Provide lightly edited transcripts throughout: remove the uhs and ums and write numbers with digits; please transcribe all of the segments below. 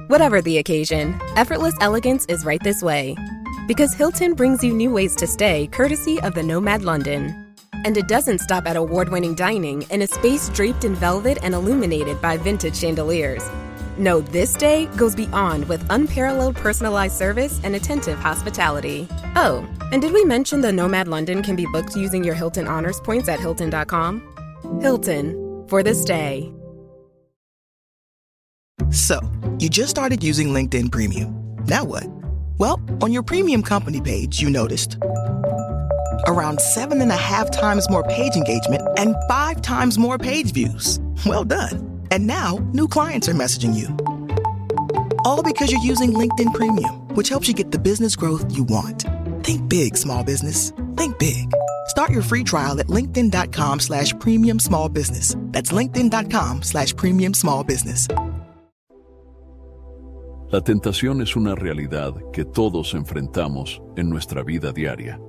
Whatever the occasion, effortless elegance is right this way. Because Hilton brings you new ways to stay courtesy of the Nomad London. And it doesn't stop at award-winning dining in a space draped in velvet and illuminated by vintage chandeliers. No, this day goes beyond with unparalleled personalized service and attentive hospitality. Oh, and did we mention the Nomad London can be booked using your Hilton Honors points at Hilton.com? Hilton, for the stay. So, you just started using LinkedIn Premium. Now what? Well, on your premium company page, you noticed around 7.5 times more page engagement and 5 times more page views. Well done. And now, new clients are messaging you. All because you're using LinkedIn Premium, which helps you get the business growth you want. Think big, small business. Think big. Start your free trial at linkedin.com/premium small business. That's linkedin.com/premium small business. La tentación es una realidad que todos enfrentamos en nuestra vida diaria.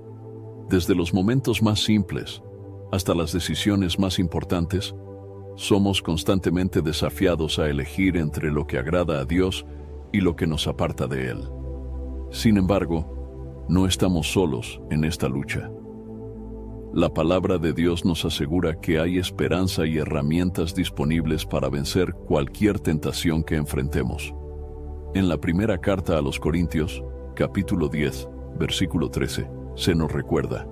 Desde los momentos más simples hasta las decisiones más importantes, somos constantemente desafiados a elegir entre lo que agrada a Dios y lo que nos aparta de Él. Sin embargo, no estamos solos en esta lucha. La palabra de Dios nos asegura que hay esperanza y herramientas disponibles para vencer cualquier tentación que enfrentemos. En la primera carta a los Corintios, capítulo 10, versículo 13, se nos recuerda: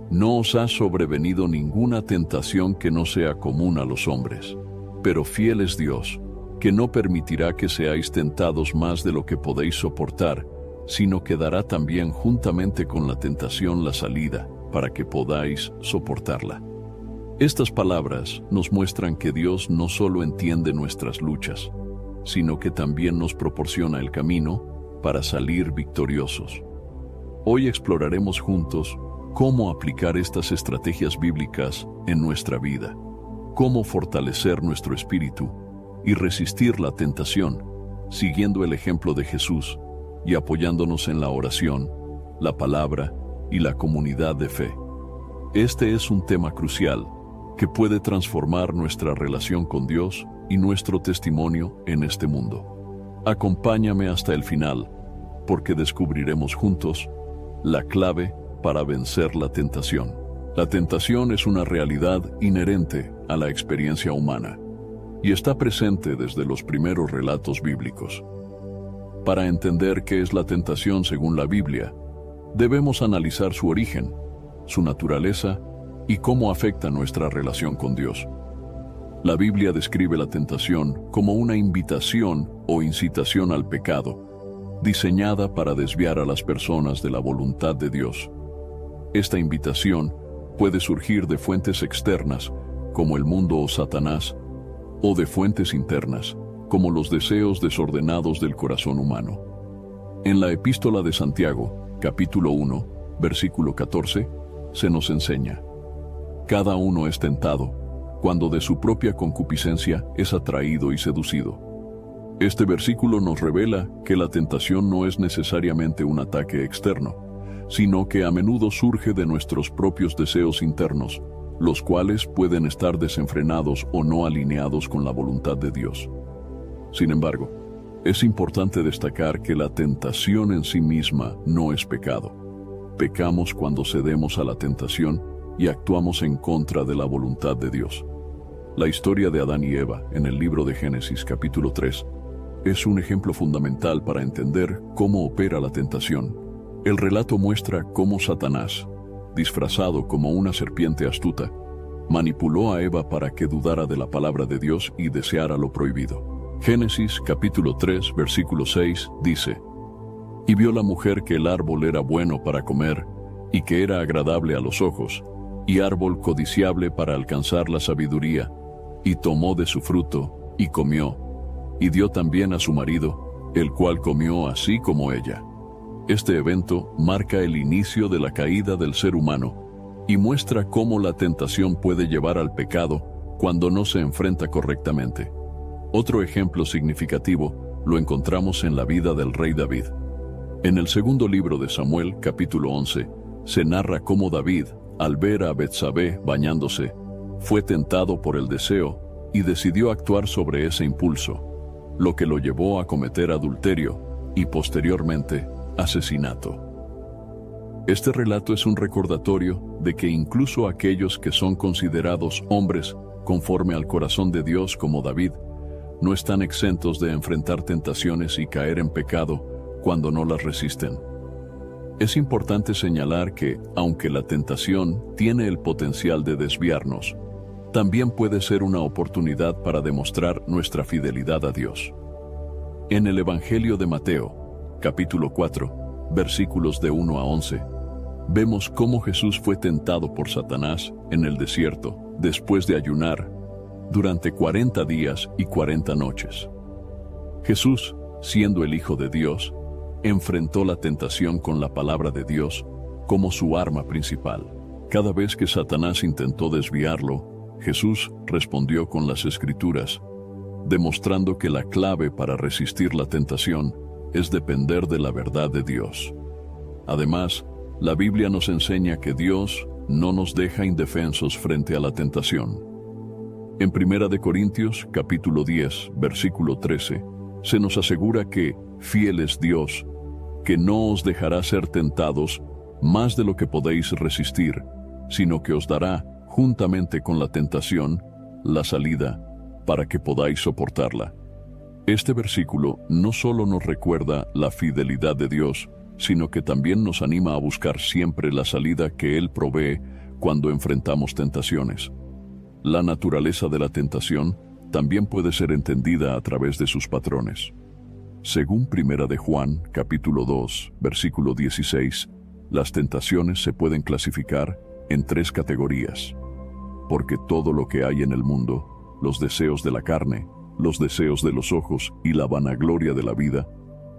no os ha sobrevenido ninguna tentación que no sea común a los hombres, pero fiel es Dios, que no permitirá que seáis tentados más de lo que podéis soportar, sino que dará también juntamente con la tentación la salida, para que podáis soportarla. Estas palabras nos muestran que Dios no solo entiende nuestras luchas, sino que también nos proporciona el camino para salir victoriosos. Hoy exploraremos juntos cómo aplicar estas estrategias bíblicas en nuestra vida, cómo fortalecer nuestro espíritu y resistir la tentación, siguiendo el ejemplo de Jesús y apoyándonos en la oración, la palabra y la comunidad de fe. Este es un tema crucial que puede transformar nuestra relación con Dios y nuestro testimonio en este mundo. Acompáñame hasta el final, porque descubriremos juntos la clave para vencer la tentación. La tentación es una realidad inherente a la experiencia humana y está presente desde los primeros relatos bíblicos. Para entender qué es la tentación según la Biblia, debemos analizar su origen, su naturaleza y cómo afecta nuestra relación con Dios. La Biblia describe la tentación como una invitación o incitación al pecado, diseñada para desviar a las personas de la voluntad de Dios. Esta invitación puede surgir de fuentes externas, como el mundo o Satanás, o de fuentes internas, como los deseos desordenados del corazón humano. En la Epístola de Santiago, capítulo 1, versículo 14, se nos enseña: cada uno es tentado cuando de su propia concupiscencia es atraído y seducido. Este versículo nos revela que la tentación no es necesariamente un ataque externo, sino que a menudo surge de nuestros propios deseos internos, los cuales pueden estar desenfrenados o no alineados con la voluntad de Dios. Sin embargo, es importante destacar que la tentación en sí misma no es pecado. Pecamos cuando cedemos a la tentación y actuamos en contra de la voluntad de Dios. La historia de Adán y Eva en el libro de Génesis capítulo 3 es un ejemplo fundamental para entender cómo opera la tentación. El relato muestra cómo Satanás, disfrazado como una serpiente astuta, manipuló a Eva para que dudara de la palabra de Dios y deseara lo prohibido. Génesis capítulo 3 versículo 6 dice: y vio la mujer que el árbol era bueno para comer y que era agradable a los ojos, y árbol codiciable para alcanzar la sabiduría, y tomó de su fruto, y comió, y dio también a su marido, el cual comió así como ella. Este evento marca el inicio de la caída del ser humano, y muestra cómo la tentación puede llevar al pecado cuando no se enfrenta correctamente. Otro ejemplo significativo lo encontramos en la vida del rey David. En el segundo libro de Samuel, capítulo 11, se narra cómo David, al ver a Betsabé bañándose, fue tentado por el deseo y decidió actuar sobre ese impulso. lo que lo llevó a cometer adulterio y posteriormente asesinato. Este relato es un recordatorio de que incluso aquellos que son considerados hombres conforme al corazón de Dios como David, no están exentos de enfrentar tentaciones y caer en pecado cuando no las resisten. Es importante señalar que, aunque la tentación tiene el potencial de desviarnos, también puede ser una oportunidad para demostrar nuestra fidelidad a Dios. En el Evangelio de Mateo, capítulo 4, versículos de 1 a 11, vemos cómo Jesús fue tentado por Satanás en el desierto después de ayunar durante 40 días y 40 noches. Jesús, siendo el Hijo de Dios, enfrentó la tentación con la palabra de Dios como su arma principal. Cada vez que Satanás intentó desviarlo, Jesús respondió con las Escrituras, demostrando que la clave para resistir la tentación es depender de la verdad de Dios. Además, la Biblia nos enseña que Dios no nos deja indefensos frente a la tentación. En 1 Corintios, capítulo 10, versículo 13, se nos asegura que fiel es Dios, que no os dejará ser tentados más de lo que podéis resistir, sino que os dará, juntamente con la tentación, la salida para que podáis soportarla. Este versículo no solo nos recuerda la fidelidad de Dios, sino que también nos anima a buscar siempre la salida que Él provee cuando enfrentamos tentaciones. La naturaleza de la tentación también puede ser entendida a través de sus patrones. Según 1 de Juan, capítulo 2, versículo 16, las tentaciones se pueden clasificar en 3 categorías. Porque todo lo que hay en el mundo, los deseos de la carne, los deseos de los ojos y la vanagloria de la vida,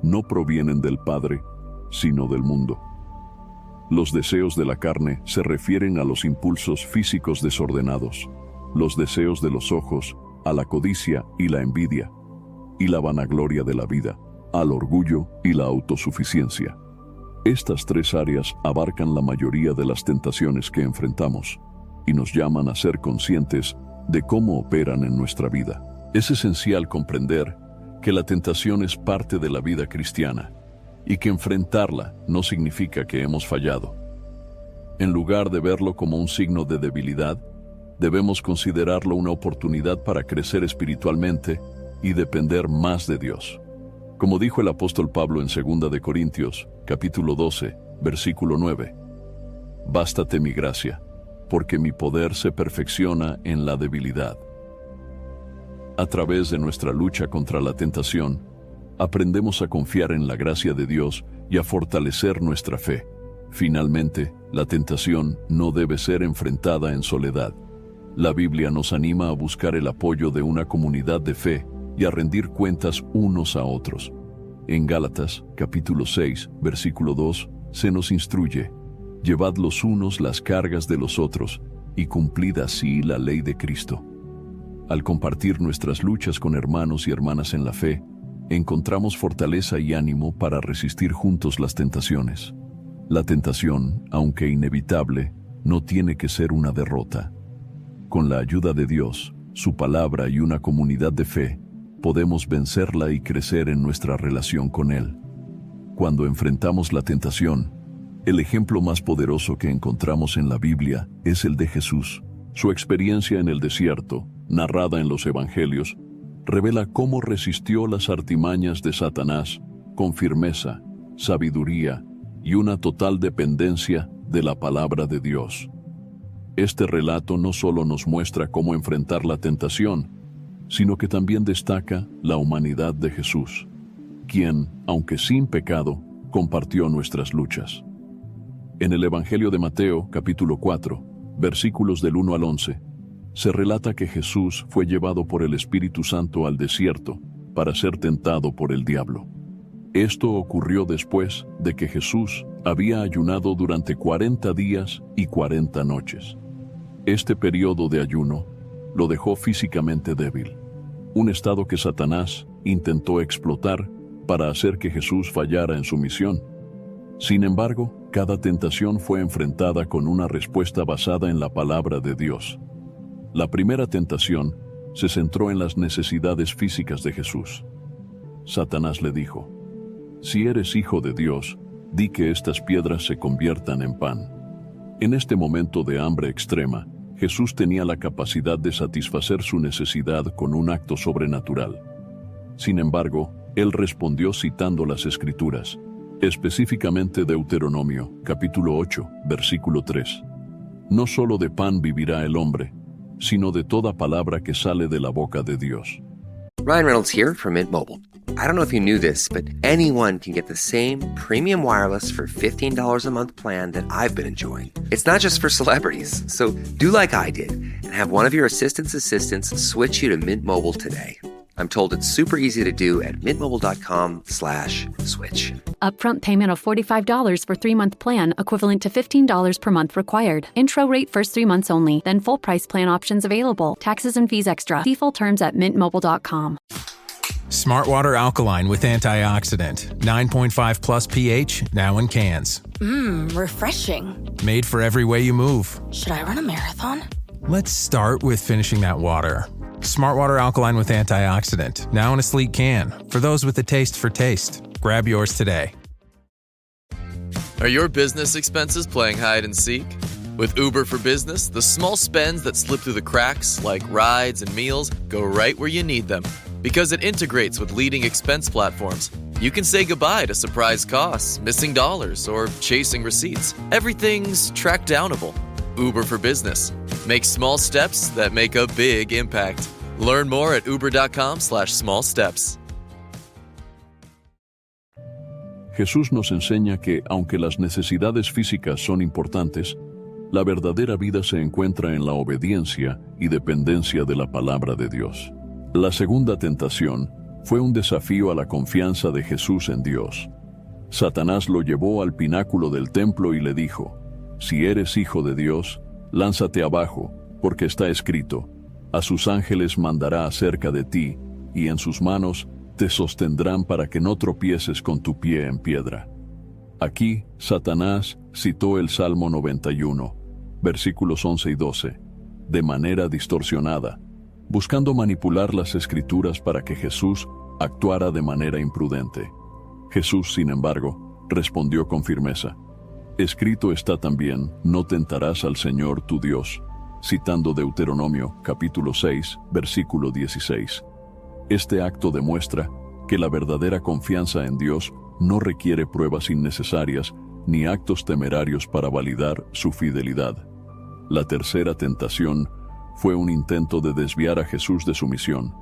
no provienen del Padre, sino del mundo. Los deseos de la carne se refieren a los impulsos físicos desordenados, los deseos de los ojos, a la codicia y la envidia, y la vanagloria de la vida, al orgullo y la autosuficiencia. Estas 3 áreas abarcan la mayoría de las tentaciones que enfrentamos y nos llaman a ser conscientes de cómo operan en nuestra vida. Es esencial comprender que la tentación es parte de la vida cristiana y que enfrentarla no significa que hemos fallado. En lugar de verlo como un signo de debilidad, debemos considerarlo una oportunidad para crecer espiritualmente y depender más de Dios. Como dijo el apóstol Pablo en 2 de Corintios, capítulo 12, versículo 9, «Bástate mi gracia, porque mi poder se perfecciona en la debilidad». A través de nuestra lucha contra la tentación, aprendemos a confiar en la gracia de Dios y a fortalecer nuestra fe. Finalmente, la tentación no debe ser enfrentada en soledad. La Biblia nos anima a buscar el apoyo de una comunidad de fe y a rendir cuentas unos a otros. En Gálatas, capítulo 6, versículo 2, se nos instruye: «Llevad los unos las cargas de los otros, y cumplid así la ley de Cristo». Al compartir nuestras luchas con hermanos y hermanas en la fe, encontramos fortaleza y ánimo para resistir juntos las tentaciones. La tentación, aunque inevitable, no tiene que ser una derrota. Con la ayuda de Dios, su palabra y una comunidad de fe, podemos vencerla y crecer en nuestra relación con Él. Cuando enfrentamos la tentación, el ejemplo más poderoso que encontramos en la Biblia es el de Jesús. Su experiencia en el desierto, narrada en los Evangelios, revela cómo resistió las artimañas de Satanás con firmeza, sabiduría y una total dependencia de la palabra de Dios. Este relato no solo nos muestra cómo enfrentar la tentación, sino que también destaca la humanidad de Jesús, quien, aunque sin pecado, compartió nuestras luchas. En el Evangelio de Mateo, capítulo 4, versículos del 1 al 11, se relata que Jesús fue llevado por el Espíritu Santo al desierto para ser tentado por el diablo. Esto ocurrió después de que Jesús había ayunado durante 40 días y 40 noches. Este periodo de ayuno lo dejó físicamente débil, un estado que Satanás intentó explotar para hacer que Jesús fallara en su misión. Sin embargo, cada tentación fue enfrentada con una respuesta basada en la palabra de Dios. La primera tentación se centró en las necesidades físicas de Jesús. Satanás le dijo: «Si eres hijo de Dios, di que estas piedras se conviertan en pan». En este momento de hambre extrema, Jesús tenía la capacidad de satisfacer su necesidad con un acto sobrenatural. Sin embargo, él respondió citando las Escrituras, específicamente Deuteronomio, capítulo 8, versículo 3. No solo de pan vivirá el hombre, sino de toda palabra que sale de la boca de Dios. Ryan Reynolds here from Mint Mobile. I don't know if you knew this, but anyone can get the same premium wireless for $15 a month plan that I've been enjoying. It's not just for celebrities. So do like I did and have one of your assistant's assistants switch you to Mint Mobile today. I'm told it's super easy to do at mintmobile.com/switch. Upfront payment of $45 for 3-month plan, equivalent to $15 per month required. Intro rate first 3 months only, then full price plan options available. Taxes and fees extra. See full terms at mintmobile.com. Smartwater Alkaline with antioxidant. 9.5 plus pH, now in cans. Refreshing. Made for every way you move. Should I run a marathon? Let's start with finishing that water. Smartwater Alkaline with antioxidant, now in a sleek can. For those with a taste for taste. Grab yours today. Are your business expenses playing hide and seek? With Uber for Business, the small spends that slip through the cracks, like rides and meals, go right where you need them. Because it integrates with leading expense platforms, you can say goodbye to surprise costs, missing dollars, or chasing receipts. Everything's track downable. Uber for Business. Make small steps that make a big impact. Learn more at uber.com/smallsteps. Jesús nos enseña que, aunque las necesidades físicas son importantes, la verdadera vida se encuentra en la obediencia y dependencia de la palabra de Dios. La segunda tentación fue un desafío a la confianza de Jesús en Dios. Satanás lo llevó al pináculo del templo y le dijo: «Si eres hijo de Dios, lánzate abajo, porque está escrito: a sus ángeles mandará acerca de ti, y en sus manos te sostendrán para que no tropieces con tu pie en piedra». Aquí, Satanás citó el Salmo 91, versículos 11 y 12, de manera distorsionada, buscando manipular las Escrituras para que Jesús actuara de manera imprudente. Jesús, sin embargo, respondió con firmeza: «Escrito está también: no tentarás al Señor tu Dios», citando Deuteronomio, capítulo 6, versículo 16. Este acto demuestra que la verdadera confianza en Dios no requiere pruebas innecesarias ni actos temerarios para validar su fidelidad. La tercera tentación fue un intento de desviar a Jesús de su misión.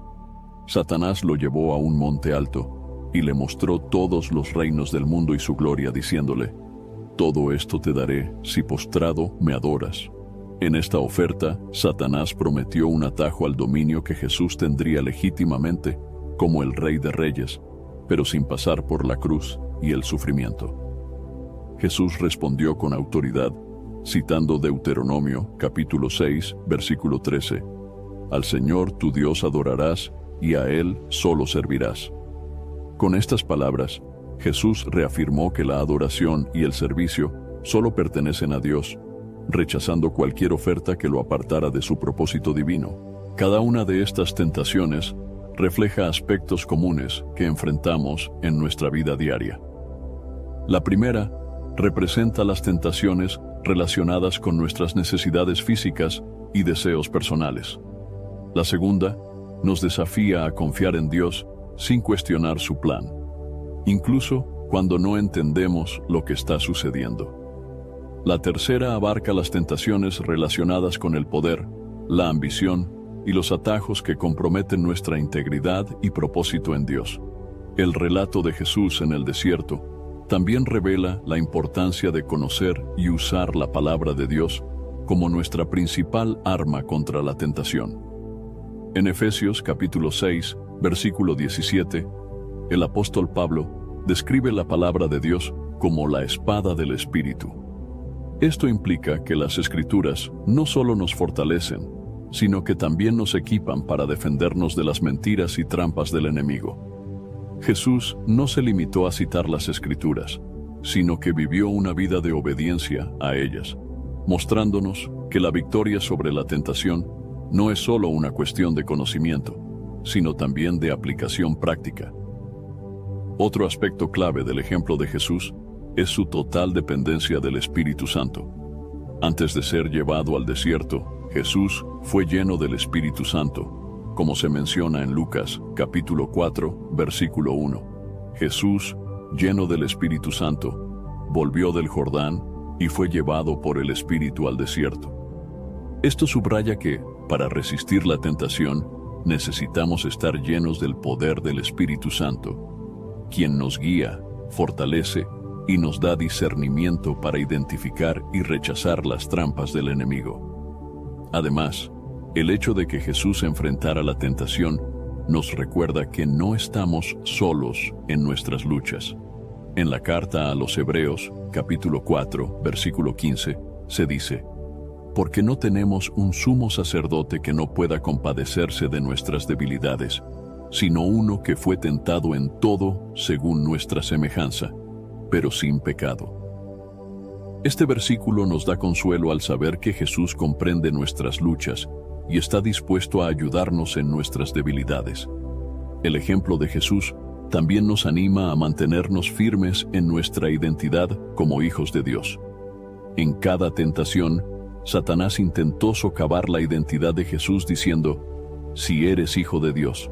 Satanás lo llevó a un monte alto y le mostró todos los reinos del mundo y su gloria, diciéndole: «Todo esto te daré si postrado me adoras». En esta oferta, Satanás prometió un atajo al dominio que Jesús tendría legítimamente como el Rey de Reyes, pero sin pasar por la cruz y el sufrimiento. Jesús respondió con autoridad, citando Deuteronomio, capítulo 6, versículo 13: «Al Señor tu Dios adorarás, y a Él solo servirás». Con estas palabras, Jesús reafirmó que la adoración y el servicio solo pertenecen a Dios, rechazando cualquier oferta que lo apartara de su propósito divino. Cada una de estas tentaciones refleja aspectos comunes que enfrentamos en nuestra vida diaria. La primera representa las tentaciones relacionadas con nuestras necesidades físicas y deseos personales. La segunda nos desafía a confiar en Dios sin cuestionar su plan, incluso cuando no entendemos lo que está sucediendo. La tercera abarca las tentaciones relacionadas con el poder, la ambición y los atajos que comprometen nuestra integridad y propósito en Dios. El relato de Jesús en el desierto también revela la importancia de conocer y usar la palabra de Dios como nuestra principal arma contra la tentación. En Efesios capítulo 6, versículo 17, el apóstol Pablo describe la palabra de Dios como la espada del Espíritu. Esto implica que las Escrituras no solo nos fortalecen, sino que también nos equipan para defendernos de las mentiras y trampas del enemigo. Jesús no se limitó a citar las Escrituras, sino que vivió una vida de obediencia a ellas, mostrándonos que la victoria sobre la tentación no es solo una cuestión de conocimiento, sino también de aplicación práctica. Otro aspecto clave del ejemplo de Jesús es su total dependencia del Espíritu Santo. Antes de ser llevado al desierto, Jesús fue lleno del Espíritu Santo, como se menciona en Lucas, capítulo 4, versículo 1. Jesús, lleno del Espíritu Santo, volvió del Jordán y fue llevado por el Espíritu al desierto. Esto subraya que, para resistir la tentación, necesitamos estar llenos del poder del Espíritu Santo, quien nos guía, fortalece y nos da discernimiento para identificar y rechazar las trampas del enemigo. Además, el hecho de que Jesús enfrentara la tentación nos recuerda que no estamos solos en nuestras luchas. En la carta a los Hebreos, capítulo 4, versículo 15, se dice: porque no tenemos un sumo sacerdote que no pueda compadecerse de nuestras debilidades, sino uno que fue tentado en todo según nuestra semejanza, pero sin pecado. Este versículo nos da consuelo al saber que Jesús comprende nuestras luchas y está dispuesto a ayudarnos en nuestras debilidades. El ejemplo de Jesús también nos anima a mantenernos firmes en nuestra identidad como hijos de Dios. En cada tentación, Satanás intentó socavar la identidad de Jesús diciendo: si eres hijo de Dios.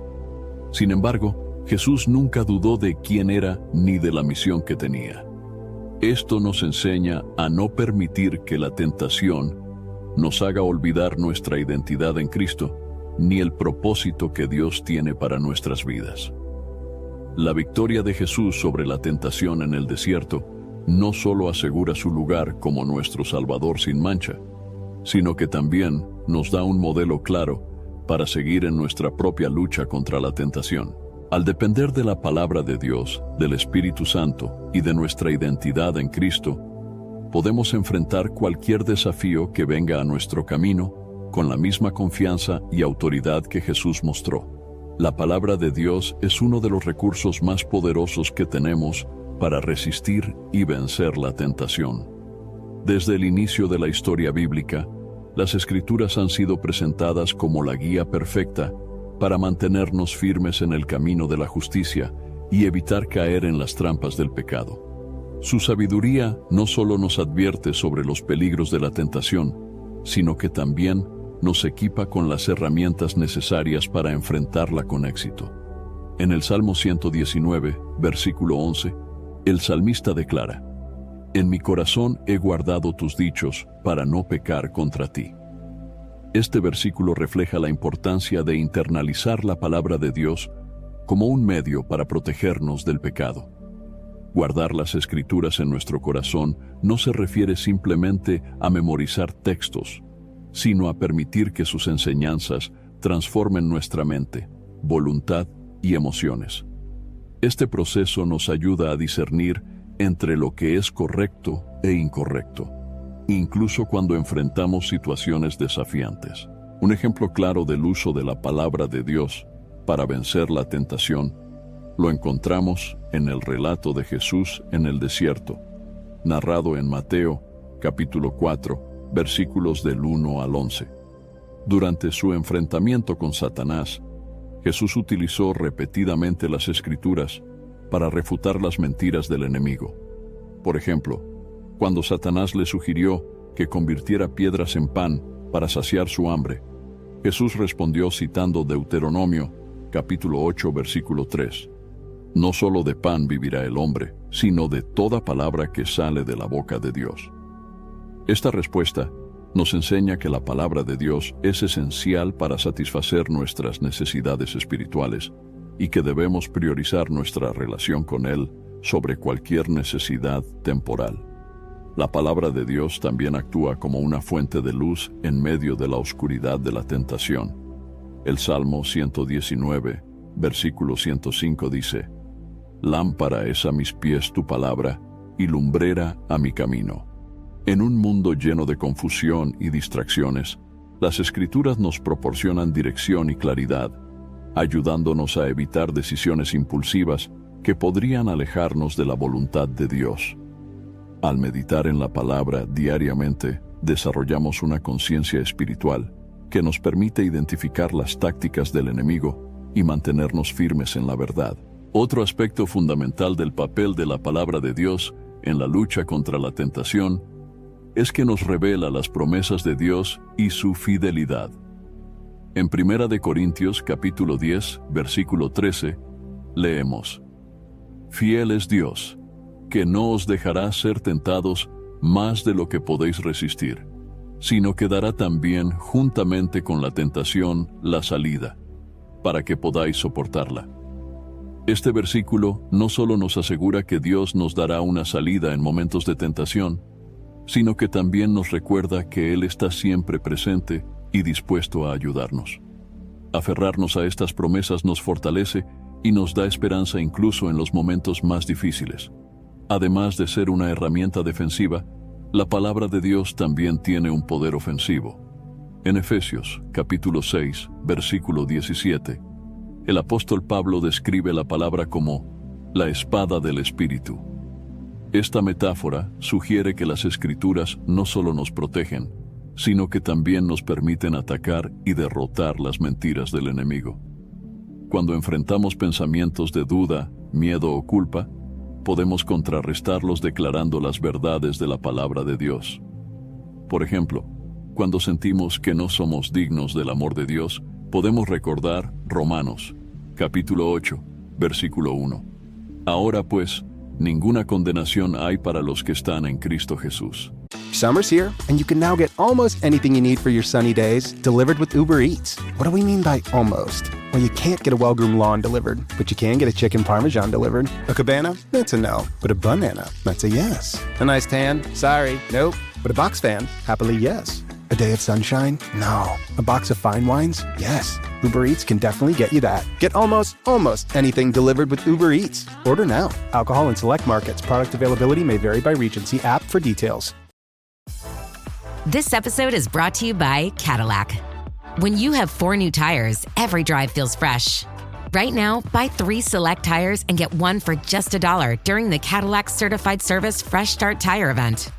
Sin embargo, Jesús nunca dudó de quién era ni de la misión que tenía. Esto nos enseña a no permitir que la tentación nos haga olvidar nuestra identidad en Cristo, ni el propósito que Dios tiene para nuestras vidas. La victoria de Jesús sobre la tentación en el desierto no solo asegura su lugar como nuestro Salvador sin mancha, sino que también nos da un modelo claro para seguir en nuestra propia lucha contra la tentación. Al depender de la palabra de Dios, del Espíritu Santo y de nuestra identidad en Cristo, podemos enfrentar cualquier desafío que venga a nuestro camino con la misma confianza y autoridad que Jesús mostró. La palabra de Dios es uno de los recursos más poderosos que tenemos para resistir y vencer la tentación. Desde el inicio de la historia bíblica, las Escrituras han sido presentadas como la guía perfecta para mantenernos firmes en el camino de la justicia y evitar caer en las trampas del pecado. Su sabiduría no solo nos advierte sobre los peligros de la tentación, sino que también nos equipa con las herramientas necesarias para enfrentarla con éxito. En el Salmo 119, versículo 11, el salmista declara: en mi corazón he guardado tus dichos para no pecar contra ti. Este versículo refleja la importancia de internalizar la palabra de Dios como un medio para protegernos del pecado. Guardar las Escrituras en nuestro corazón no se refiere simplemente a memorizar textos, sino a permitir que sus enseñanzas transformen nuestra mente, voluntad y emociones. Este proceso nos ayuda a discernir entre lo que es correcto e incorrecto, incluso cuando enfrentamos situaciones desafiantes. Un ejemplo claro del uso de la palabra de Dios para vencer la tentación lo encontramos en el relato de Jesús en el desierto, narrado en Mateo, capítulo 4, versículos del 1 al 11. Durante su enfrentamiento con Satanás, Jesús utilizó repetidamente las Escrituras para refutar las mentiras del enemigo. Por ejemplo, cuando Satanás le sugirió que convirtiera piedras en pan para saciar su hambre, Jesús respondió citando Deuteronomio, capítulo 8, versículo 3. No solo de pan vivirá el hombre, sino de toda palabra que sale de la boca de Dios. Esta respuesta nos enseña que la palabra de Dios es esencial para satisfacer nuestras necesidades espirituales y que debemos priorizar nuestra relación con Él sobre cualquier necesidad temporal. La palabra de Dios también actúa como una fuente de luz en medio de la oscuridad de la tentación. El Salmo 119, versículo 105 dice: lámpara es a mis pies tu palabra y lumbrera a mi camino. En un mundo lleno de confusión y distracciones, las Escrituras nos proporcionan dirección y claridad, ayudándonos a evitar decisiones impulsivas que podrían alejarnos de la voluntad de Dios. Al meditar en la palabra diariamente, desarrollamos una conciencia espiritual que nos permite identificar las tácticas del enemigo y mantenernos firmes en la verdad. Otro aspecto fundamental del papel de la palabra de Dios en la lucha contra la tentación es que nos revela las promesas de Dios y su fidelidad. En 1 Corintios capítulo 10, versículo 13, leemos: Fiel es Dios, que no os dejará ser tentados más de lo que podéis resistir, sino que dará también juntamente con la tentación la salida, para que podáis soportarla. Este versículo no solo nos asegura que Dios nos dará una salida en momentos de tentación, sino que también nos recuerda que Él está siempre presente y dispuesto a ayudarnos. Aferrarnos a estas promesas nos fortalece y nos da esperanza incluso en los momentos más difíciles. Además de ser una herramienta defensiva, la palabra de Dios también tiene un poder ofensivo. En Efesios capítulo 6, versículo 17, el apóstol Pablo describe la palabra como la espada del Espíritu. Esta metáfora sugiere que las Escrituras no solo nos protegen, sino que también nos permiten atacar y derrotar las mentiras del enemigo. Cuando enfrentamos pensamientos de duda, miedo o culpa, podemos contrarrestarlos declarando las verdades de la palabra de Dios. Por ejemplo, cuando sentimos que no somos dignos del amor de Dios, podemos recordar Romanos, capítulo 8, versículo 1. Ahora pues, ninguna condenación hay para los que están en Cristo Jesús. Summer's here, and you can now get almost anything you need for your sunny days delivered with Uber Eats. What do we mean by almost? Well, you can't get a well-groomed lawn delivered, but you can get a chicken parmesan delivered. A cabana? That's a no. But a banana? That's a yes. A nice tan? Sorry, nope. But a box fan? Happily, yes. A day of sunshine? No. A box of fine wines? Yes. Uber Eats can definitely get you that. Get almost anything delivered with Uber Eats. Order now. Alcohol in select markets. Product availability may vary by region. See app for details. This episode is brought to you by Cadillac. When you have 4 new tires, every drive feels fresh. Right now, buy 3 select tires and get 1 for just $1 during the Cadillac Certified Service Fresh Start Tire event.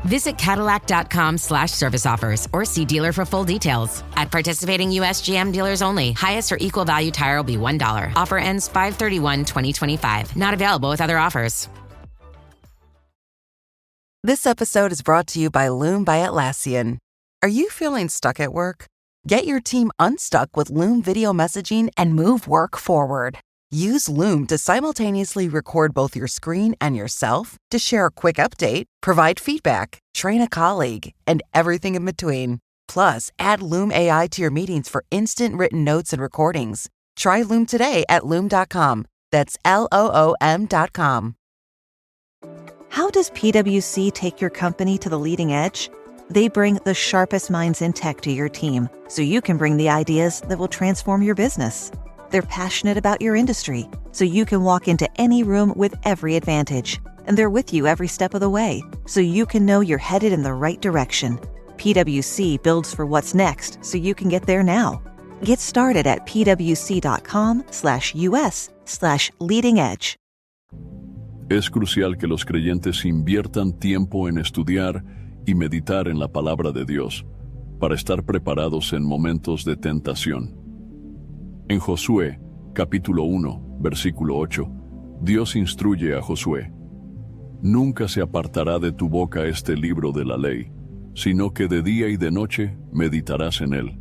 Visit Cadillac.com/service offers or see dealer for full details. At participating U.S. GM dealers only. Highest or equal value tire will be $1. Offer ends 5/31/2025. Not available with other offers. This episode is brought to you by Loom by Atlassian. Are you feeling stuck at work? Get your team unstuck with Loom video messaging and move work forward. Use Loom to simultaneously record both your screen and yourself to share a quick update, provide feedback, train a colleague, and everything in between. Plus, add Loom AI to your meetings for instant written notes and recordings. Try Loom today at Loom.com. That's LOOM.com. How does PwC take your company to the leading edge? They bring the sharpest minds in tech to your team, so you can bring the ideas that will transform your business. They're passionate about your industry, so you can walk into any room with every advantage. And they're with you every step of the way, so you can know you're headed in the right direction. PwC builds for what's next, so you can get there now. Get started at pwc.com/us/leading edge. Es crucial que los creyentes inviertan tiempo en estudiar y meditar en la palabra de Dios para estar preparados en momentos de tentación. En Josué, capítulo 1, versículo 8, Dios instruye a Josué: Nunca se apartará de tu boca este libro de la ley, sino que de día y de noche meditarás en él,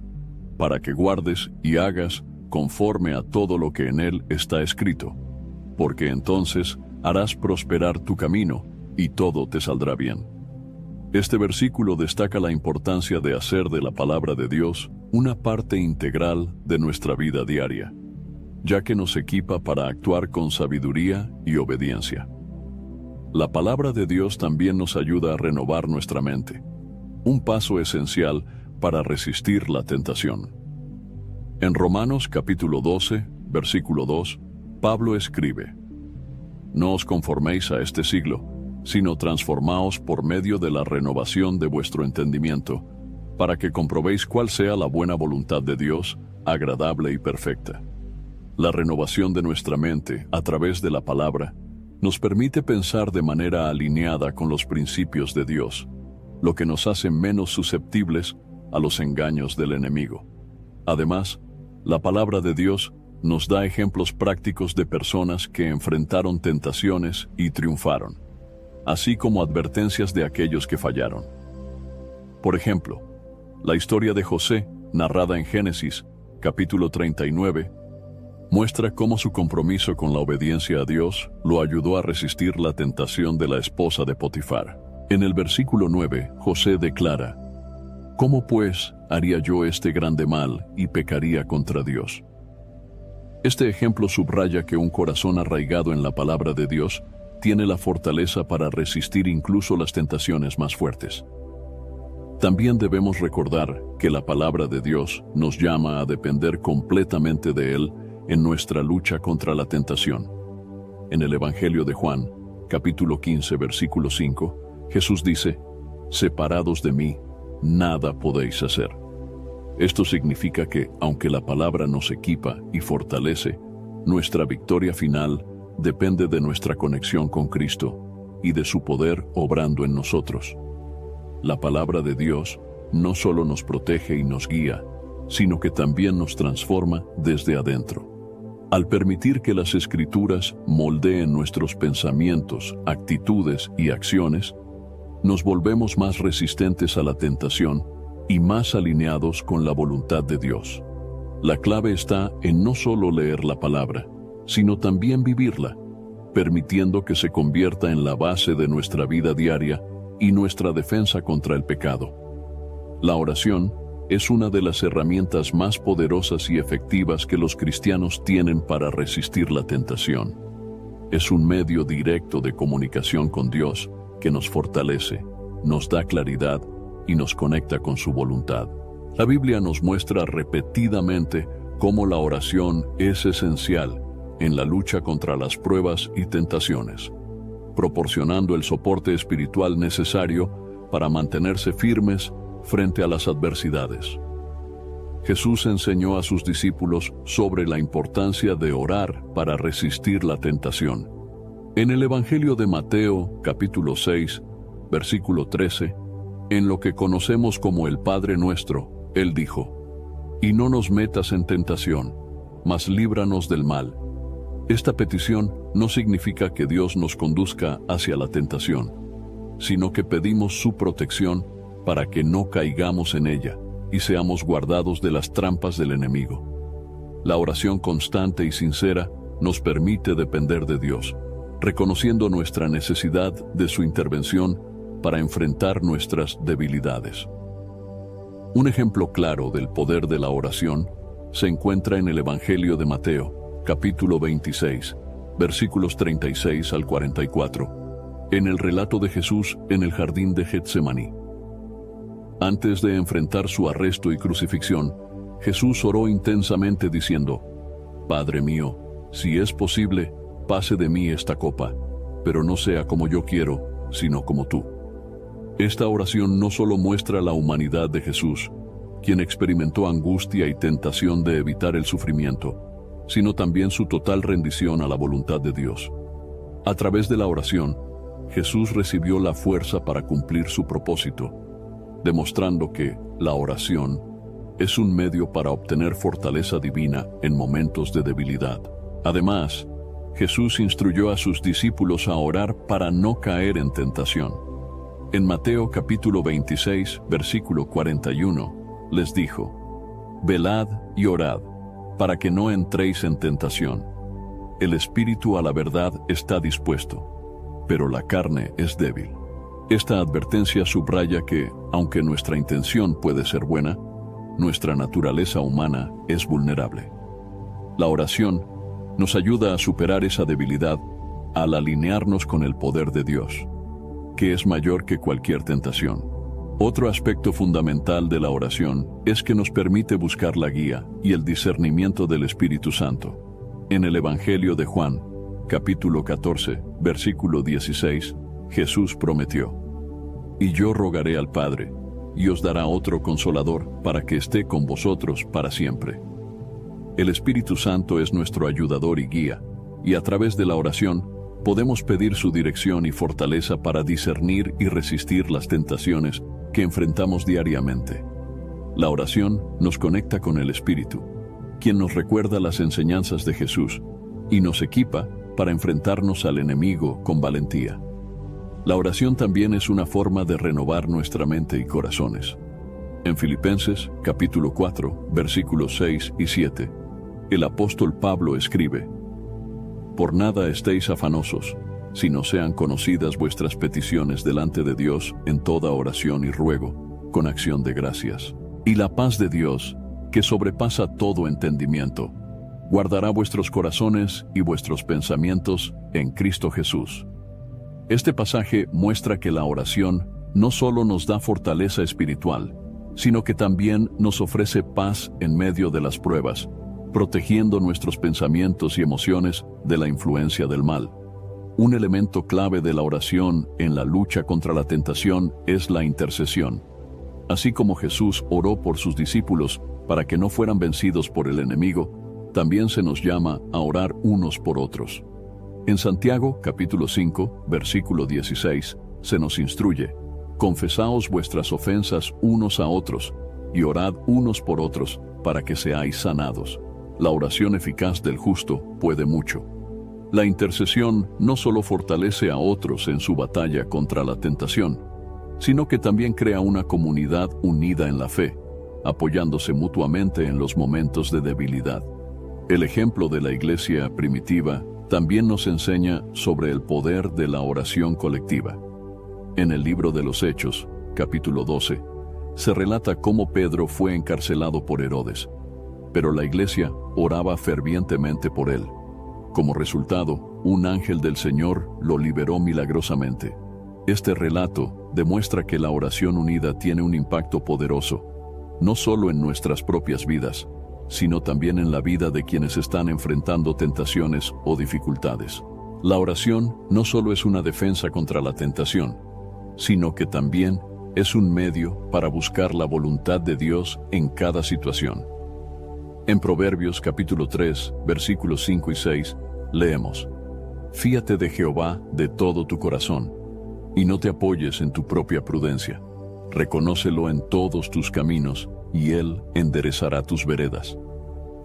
para que guardes y hagas conforme a todo lo que en él está escrito, porque entonces harás prosperar tu camino y todo te saldrá bien. Este versículo destaca la importancia de hacer de la palabra de Dios una parte integral de nuestra vida diaria, ya que nos equipa para actuar con sabiduría y obediencia. La palabra de Dios también nos ayuda a renovar nuestra mente, un paso esencial para resistir la tentación. En Romanos capítulo 12, versículo 2, Pablo escribe: No os conforméis a este siglo, sino transformaos por medio de la renovación de vuestro entendimiento, para que comprobéis cuál sea la buena voluntad de Dios, agradable y perfecta. La renovación de nuestra mente, a través de la palabra, nos permite pensar de manera alineada con los principios de Dios, lo que nos hace menos susceptibles a los engaños del enemigo. Además, la palabra de Dios nos da ejemplos prácticos de personas que enfrentaron tentaciones y triunfaron, así como advertencias de aquellos que fallaron. Por ejemplo, la historia de José, narrada en Génesis, capítulo 39, muestra cómo su compromiso con la obediencia a Dios lo ayudó a resistir la tentación de la esposa de Potifar. En el versículo 9, José declara: ¿Cómo pues haría yo este grande mal y pecaría contra Dios? Este ejemplo subraya que un corazón arraigado en la palabra de Dios tiene la fortaleza para resistir incluso las tentaciones más fuertes. También debemos recordar que la palabra de Dios nos llama a depender completamente de Él en nuestra lucha contra la tentación. En el Evangelio de Juan, capítulo 15, versículo 5, Jesús dice: «Separados de mí, nada podéis hacer». Esto significa que, aunque la palabra nos equipa y fortalece, nuestra victoria final depende de nuestra conexión con Cristo y de su poder obrando en nosotros. La palabra de Dios no solo nos protege y nos guía, sino que también nos transforma desde adentro. Al permitir que las Escrituras moldeen nuestros pensamientos, actitudes y acciones, nos volvemos más resistentes a la tentación y más alineados con la voluntad de Dios. La clave está en no solo leer la palabra, sino también vivirla, permitiendo que se convierta en la base de nuestra vida diaria y nuestra defensa contra el pecado. La oración es una de las herramientas más poderosas y efectivas que los cristianos tienen para resistir la tentación. Es un medio directo de comunicación con Dios que nos fortalece, nos da claridad y nos conecta con su voluntad. La Biblia nos muestra repetidamente cómo la oración es esencial en la lucha contra las pruebas y tentaciones, proporcionando el soporte espiritual necesario para mantenerse firmes frente a las adversidades. Jesús enseñó a sus discípulos sobre la importancia de orar para resistir la tentación. En el Evangelio de Mateo, capítulo 6, versículo 13, en lo que conocemos como el Padre Nuestro, Él dijo: «Y no nos metas en tentación, mas líbranos del mal». Esta petición no significa que Dios nos conduzca hacia la tentación, sino que pedimos su protección para que no caigamos en ella y seamos guardados de las trampas del enemigo. La oración constante y sincera nos permite depender de Dios, reconociendo nuestra necesidad de su intervención para enfrentar nuestras debilidades. Un ejemplo claro del poder de la oración se encuentra en el Evangelio de Mateo, capítulo 26, versículos 36 al 44, en el relato de Jesús en el jardín de Getsemaní. Antes de enfrentar su arresto y crucifixión, Jesús oró intensamente diciendo: «Padre mío, si es posible, pase de mí esta copa, pero no sea como yo quiero, sino como tú». Esta oración no solo muestra la humanidad de Jesús, quien experimentó angustia y tentación de evitar el sufrimiento, sino también su total rendición a la voluntad de Dios. A través de la oración, Jesús recibió la fuerza para cumplir su propósito, demostrando que la oración es un medio para obtener fortaleza divina en momentos de debilidad. Además, Jesús instruyó a sus discípulos a orar para no caer en tentación. En Mateo capítulo 26, versículo 41, les dijo: «Velad y orad, para que no entréis en tentación. El espíritu a la verdad está dispuesto, pero la carne es débil». Esta advertencia subraya que, aunque nuestra intención puede ser buena, nuestra naturaleza humana es vulnerable. La oración nos ayuda a superar esa debilidad al alinearnos con el poder de Dios, que es mayor que cualquier tentación. Otro aspecto fundamental de la oración es que nos permite buscar la guía y el discernimiento del Espíritu Santo. En el Evangelio de Juan, capítulo 14, versículo 16, Jesús prometió: «Y yo rogaré al Padre, y os dará otro Consolador para que esté con vosotros para siempre». El Espíritu Santo es nuestro ayudador y guía, y a través de la oración podemos pedir su dirección y fortaleza para discernir y resistir las tentaciones que enfrentamos diariamente. La oración nos conecta con el Espíritu, quien nos recuerda las enseñanzas de Jesús y nos equipa para enfrentarnos al enemigo con valentía. La oración también es una forma de renovar nuestra mente y corazones. En Filipenses, capítulo 4, versículos 6 y 7, el apóstol Pablo escribe: «Por nada estéis afanosos, sino sean conocidas vuestras peticiones delante de Dios en toda oración y ruego, con acción de gracias. Y la paz de Dios, que sobrepasa todo entendimiento, guardará vuestros corazones y vuestros pensamientos en Cristo Jesús». Este pasaje muestra que la oración no solo nos da fortaleza espiritual, sino que también nos ofrece paz en medio de las pruebas, protegiendo nuestros pensamientos y emociones de la influencia del mal. Un elemento clave de la oración en la lucha contra la tentación es la intercesión. Así como Jesús oró por sus discípulos para que no fueran vencidos por el enemigo, también se nos llama a orar unos por otros. En Santiago, capítulo 5, versículo 16, se nos instruye: «Confesaos vuestras ofensas unos a otros, y orad unos por otros, para que seáis sanados». La oración eficaz del justo puede mucho. La intercesión no solo fortalece a otros en su batalla contra la tentación, sino que también crea una comunidad unida en la fe, apoyándose mutuamente en los momentos de debilidad. El ejemplo de la iglesia primitiva también nos enseña sobre el poder de la oración colectiva. En el libro de los Hechos, capítulo 12, se relata cómo Pedro fue encarcelado por Herodes, pero la iglesia oraba fervientemente por él. Como resultado, un ángel del Señor lo liberó milagrosamente. Este relato demuestra que la oración unida tiene un impacto poderoso, no solo en nuestras propias vidas, sino también en la vida de quienes están enfrentando tentaciones o dificultades. La oración no solo es una defensa contra la tentación, sino que también es un medio para buscar la voluntad de Dios en cada situación. En Proverbios capítulo 3, versículos 5 y 6, leemos: «Fíate de Jehová de todo tu corazón, y no te apoyes en tu propia prudencia. Reconócelo en todos tus caminos, y Él enderezará tus veredas».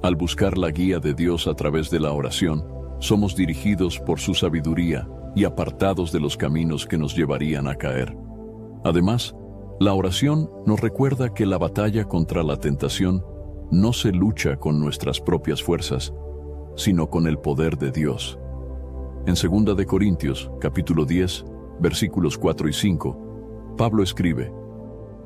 Al buscar la guía de Dios a través de la oración, somos dirigidos por su sabiduría y apartados de los caminos que nos llevarían a caer. Además, la oración nos recuerda que la batalla contra la tentación no se lucha con nuestras propias fuerzas, sino con el poder de Dios. En 2 de Corintios, capítulo 10, versículos 4 y 5, Pablo escribe: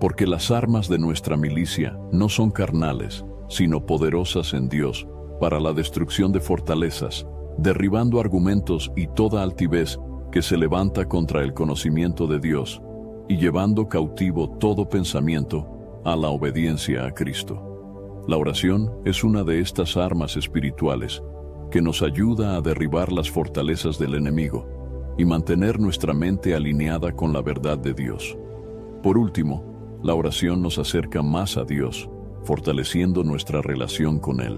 «Porque las armas de nuestra milicia no son carnales, sino poderosas en Dios, para la destrucción de fortalezas, derribando argumentos y toda altivez que se levanta contra el conocimiento de Dios, y llevando cautivo todo pensamiento a la obediencia a Cristo». La oración es una de estas armas espirituales que nos ayuda a derribar las fortalezas del enemigo y mantener nuestra mente alineada con la verdad de Dios. Por último, la oración nos acerca más a Dios, fortaleciendo nuestra relación con Él.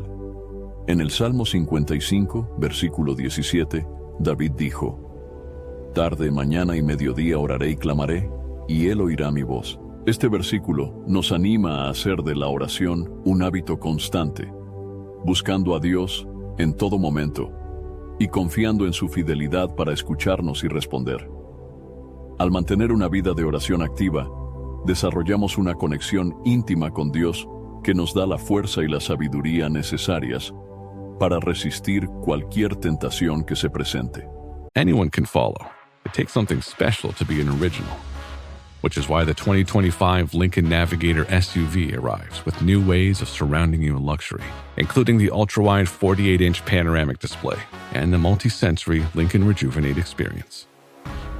En el Salmo 55, versículo 17, David dijo: «Tarde, mañana y mediodía oraré y clamaré, y Él oirá mi voz». Este versículo nos anima a hacer de la oración un hábito constante, buscando a Dios en todo momento y confiando en su fidelidad para escucharnos y responder. Al mantener una vida de oración activa, desarrollamos una conexión íntima con Dios que nos da la fuerza y la sabiduría necesarias para resistir cualquier tentación que se presente. Anyone can follow. It takes something special to be an original. Which is why the 2025 Lincoln Navigator SUV arrives with new ways of surrounding you in luxury, including the ultra-wide 48-inch panoramic display and the multi-sensory Lincoln Rejuvenate experience.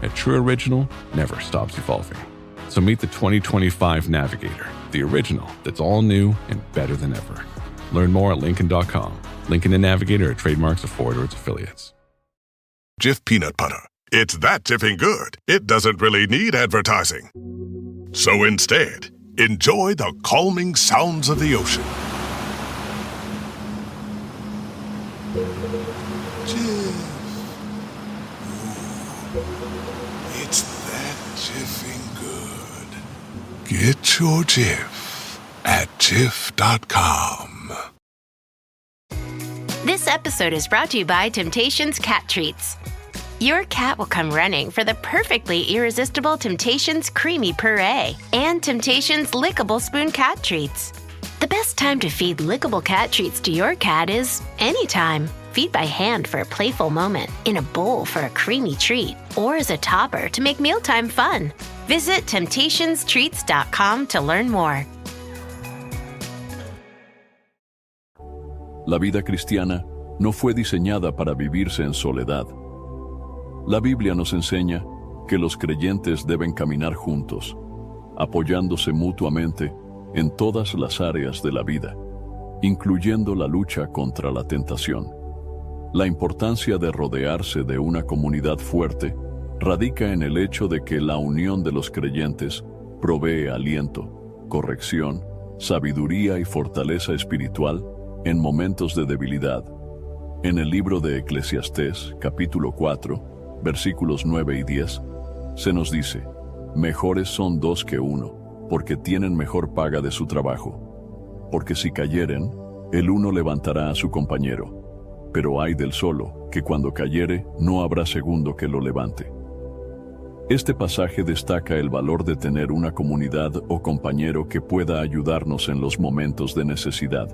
A true original never stops evolving. So meet the 2025 Navigator, the original that's all new and better than ever. Learn more at Lincoln.com. Lincoln and Navigator are trademarks of Ford or its affiliates. Jif peanut butter. It's that jiffing good, it doesn't really need advertising. So instead, enjoy the calming sounds of the ocean. Jif. Ooh, it's that jiffing good. Get your Jif at Jif.com. This episode is brought to you by Temptations Cat Treats. Your cat will come running for the perfectly irresistible Temptations Creamy Puree and Temptations Lickable Spoon Cat Treats. The best time to feed lickable cat treats to your cat is anytime. Feed by hand for a playful moment, in a bowl for a creamy treat, or as a topper to make mealtime fun. Visit TemptationsTreats.com to learn more. La vida cristiana no fue diseñada para vivirse en soledad. La Biblia nos enseña que los creyentes deben caminar juntos, apoyándose mutuamente en todas las áreas de la vida, incluyendo la lucha contra la tentación. La importancia de rodearse de una comunidad fuerte radica en el hecho de que la unión de los creyentes provee aliento, corrección, sabiduría y fortaleza espiritual en momentos de debilidad. En el libro de Eclesiastés, capítulo 4, versículos 9 y 10, se nos dice: mejores son dos que uno, porque tienen mejor paga de su trabajo. Porque si cayeren, el uno levantará a su compañero, pero ay del solo, que cuando cayere no habrá segundo que lo levante. Este pasaje destaca el valor de tener una comunidad o compañero que pueda ayudarnos en los momentos de necesidad.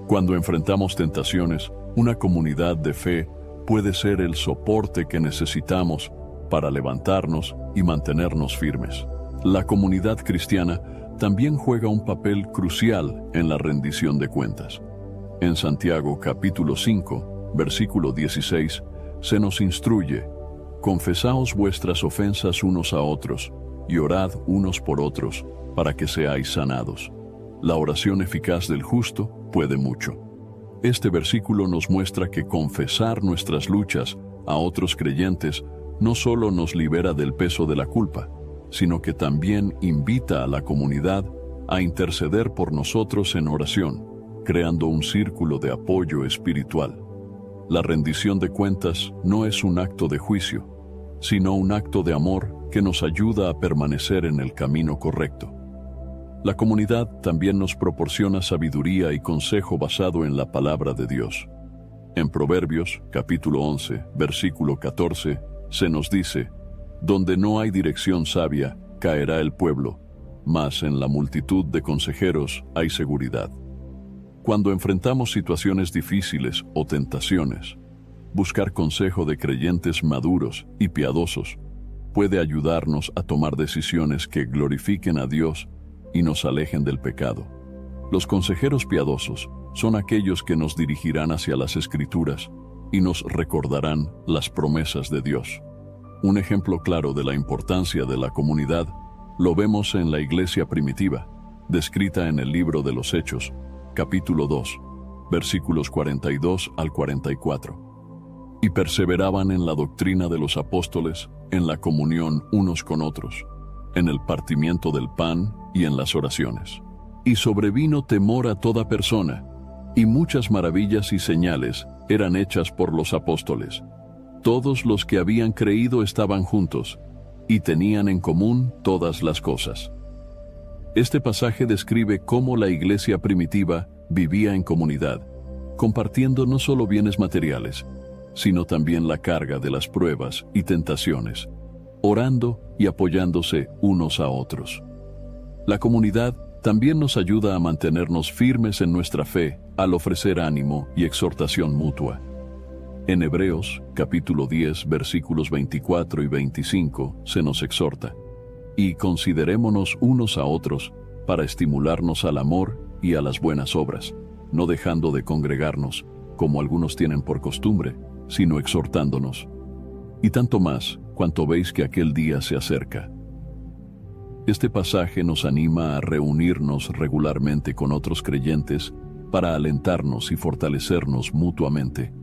Cuando enfrentamos tentaciones, una comunidad de fe puede ser el soporte que necesitamos para levantarnos y mantenernos firmes. La comunidad cristiana también juega un papel crucial en la rendición de cuentas. En Santiago capítulo 5, versículo 16, se nos instruye: confesaos vuestras ofensas unos a otros y orad unos por otros para que seáis sanados. La oración eficaz del justo puede mucho. Este versículo nos muestra que confesar nuestras luchas a otros creyentes no solo nos libera del peso de la culpa, sino que también invita a la comunidad a interceder por nosotros en oración, creando un círculo de apoyo espiritual. La rendición de cuentas no es un acto de juicio, sino un acto de amor que nos ayuda a permanecer en el camino correcto. La comunidad también nos proporciona sabiduría y consejo basado en la palabra de Dios. En Proverbios, capítulo 11, versículo 14, se nos dice: donde no hay dirección sabia, caerá el pueblo, mas en la multitud de consejeros hay seguridad. Cuando enfrentamos situaciones difíciles o tentaciones, buscar consejo de creyentes maduros y piadosos puede ayudarnos a tomar decisiones que glorifiquen a Dios y nos alejen del pecado. Los consejeros piadosos son aquellos que nos dirigirán hacia las Escrituras y nos recordarán las promesas de Dios. Un ejemplo claro de la importancia de la comunidad lo vemos en la iglesia primitiva, descrita en el libro de los Hechos, capítulo 2, versículos 42 al 44. Y perseveraban en la doctrina de los apóstoles, en la comunión unos con otros, en el partimiento del pan y en las oraciones. Y sobrevino temor a toda persona, y muchas maravillas y señales eran hechas por los apóstoles. Todos los que habían creído estaban juntos, y tenían en común todas las cosas. Este pasaje describe cómo la iglesia primitiva vivía en comunidad, compartiendo no solo bienes materiales, sino también la carga de las pruebas y tentaciones, orando y apoyándose unos a otros. La comunidad también nos ayuda a mantenernos firmes en nuestra fe al ofrecer ánimo y exhortación mutua. En Hebreos, capítulo 10, versículos 24 y 25, se nos exhorta: y considerémonos unos a otros para estimularnos al amor y a las buenas obras, no dejando de congregarnos, como algunos tienen por costumbre, sino exhortándonos. Y tanto más, cuanto veis que aquel día se acerca. Este pasaje nos anima a reunirnos regularmente con otros creyentes para alentarnos y fortalecernos mutuamente,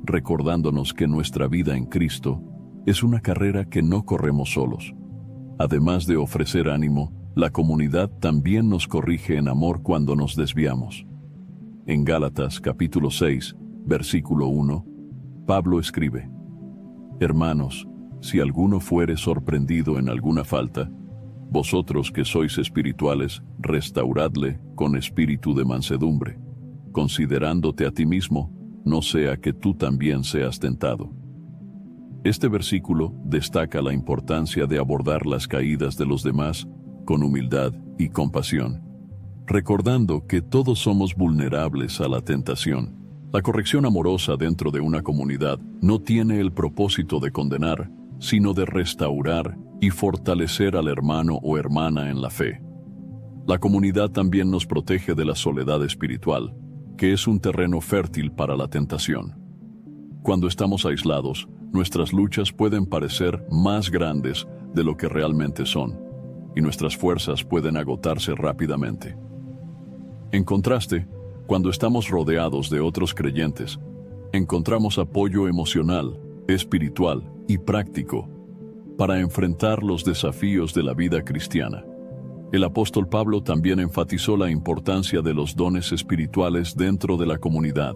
recordándonos que nuestra vida en Cristo es una carrera que no corremos solos. Además de ofrecer ánimo, la comunidad también nos corrige en amor cuando nos desviamos. En Gálatas capítulo 6, versículo 1, Pablo escribe: hermanos, si alguno fuere sorprendido en alguna falta, vosotros que sois espirituales, restauradle con espíritu de mansedumbre, considerándote a ti mismo, no sea que tú también seas tentado. Este versículo destaca la importancia de abordar las caídas de los demás con humildad y compasión, recordando que todos somos vulnerables a la tentación. La corrección amorosa dentro de una comunidad no tiene el propósito de condenar, sino de restaurar y fortalecer al hermano o hermana en la fe. La comunidad también nos protege de la soledad espiritual, que es un terreno fértil para la tentación. Cuando estamos aislados, nuestras luchas pueden parecer más grandes de lo que realmente son, y nuestras fuerzas pueden agotarse rápidamente. En contraste, cuando estamos rodeados de otros creyentes, encontramos apoyo emocional, espiritual y práctico para enfrentar los desafíos de la vida cristiana. El apóstol Pablo también enfatizó la importancia de los dones espirituales dentro de la comunidad.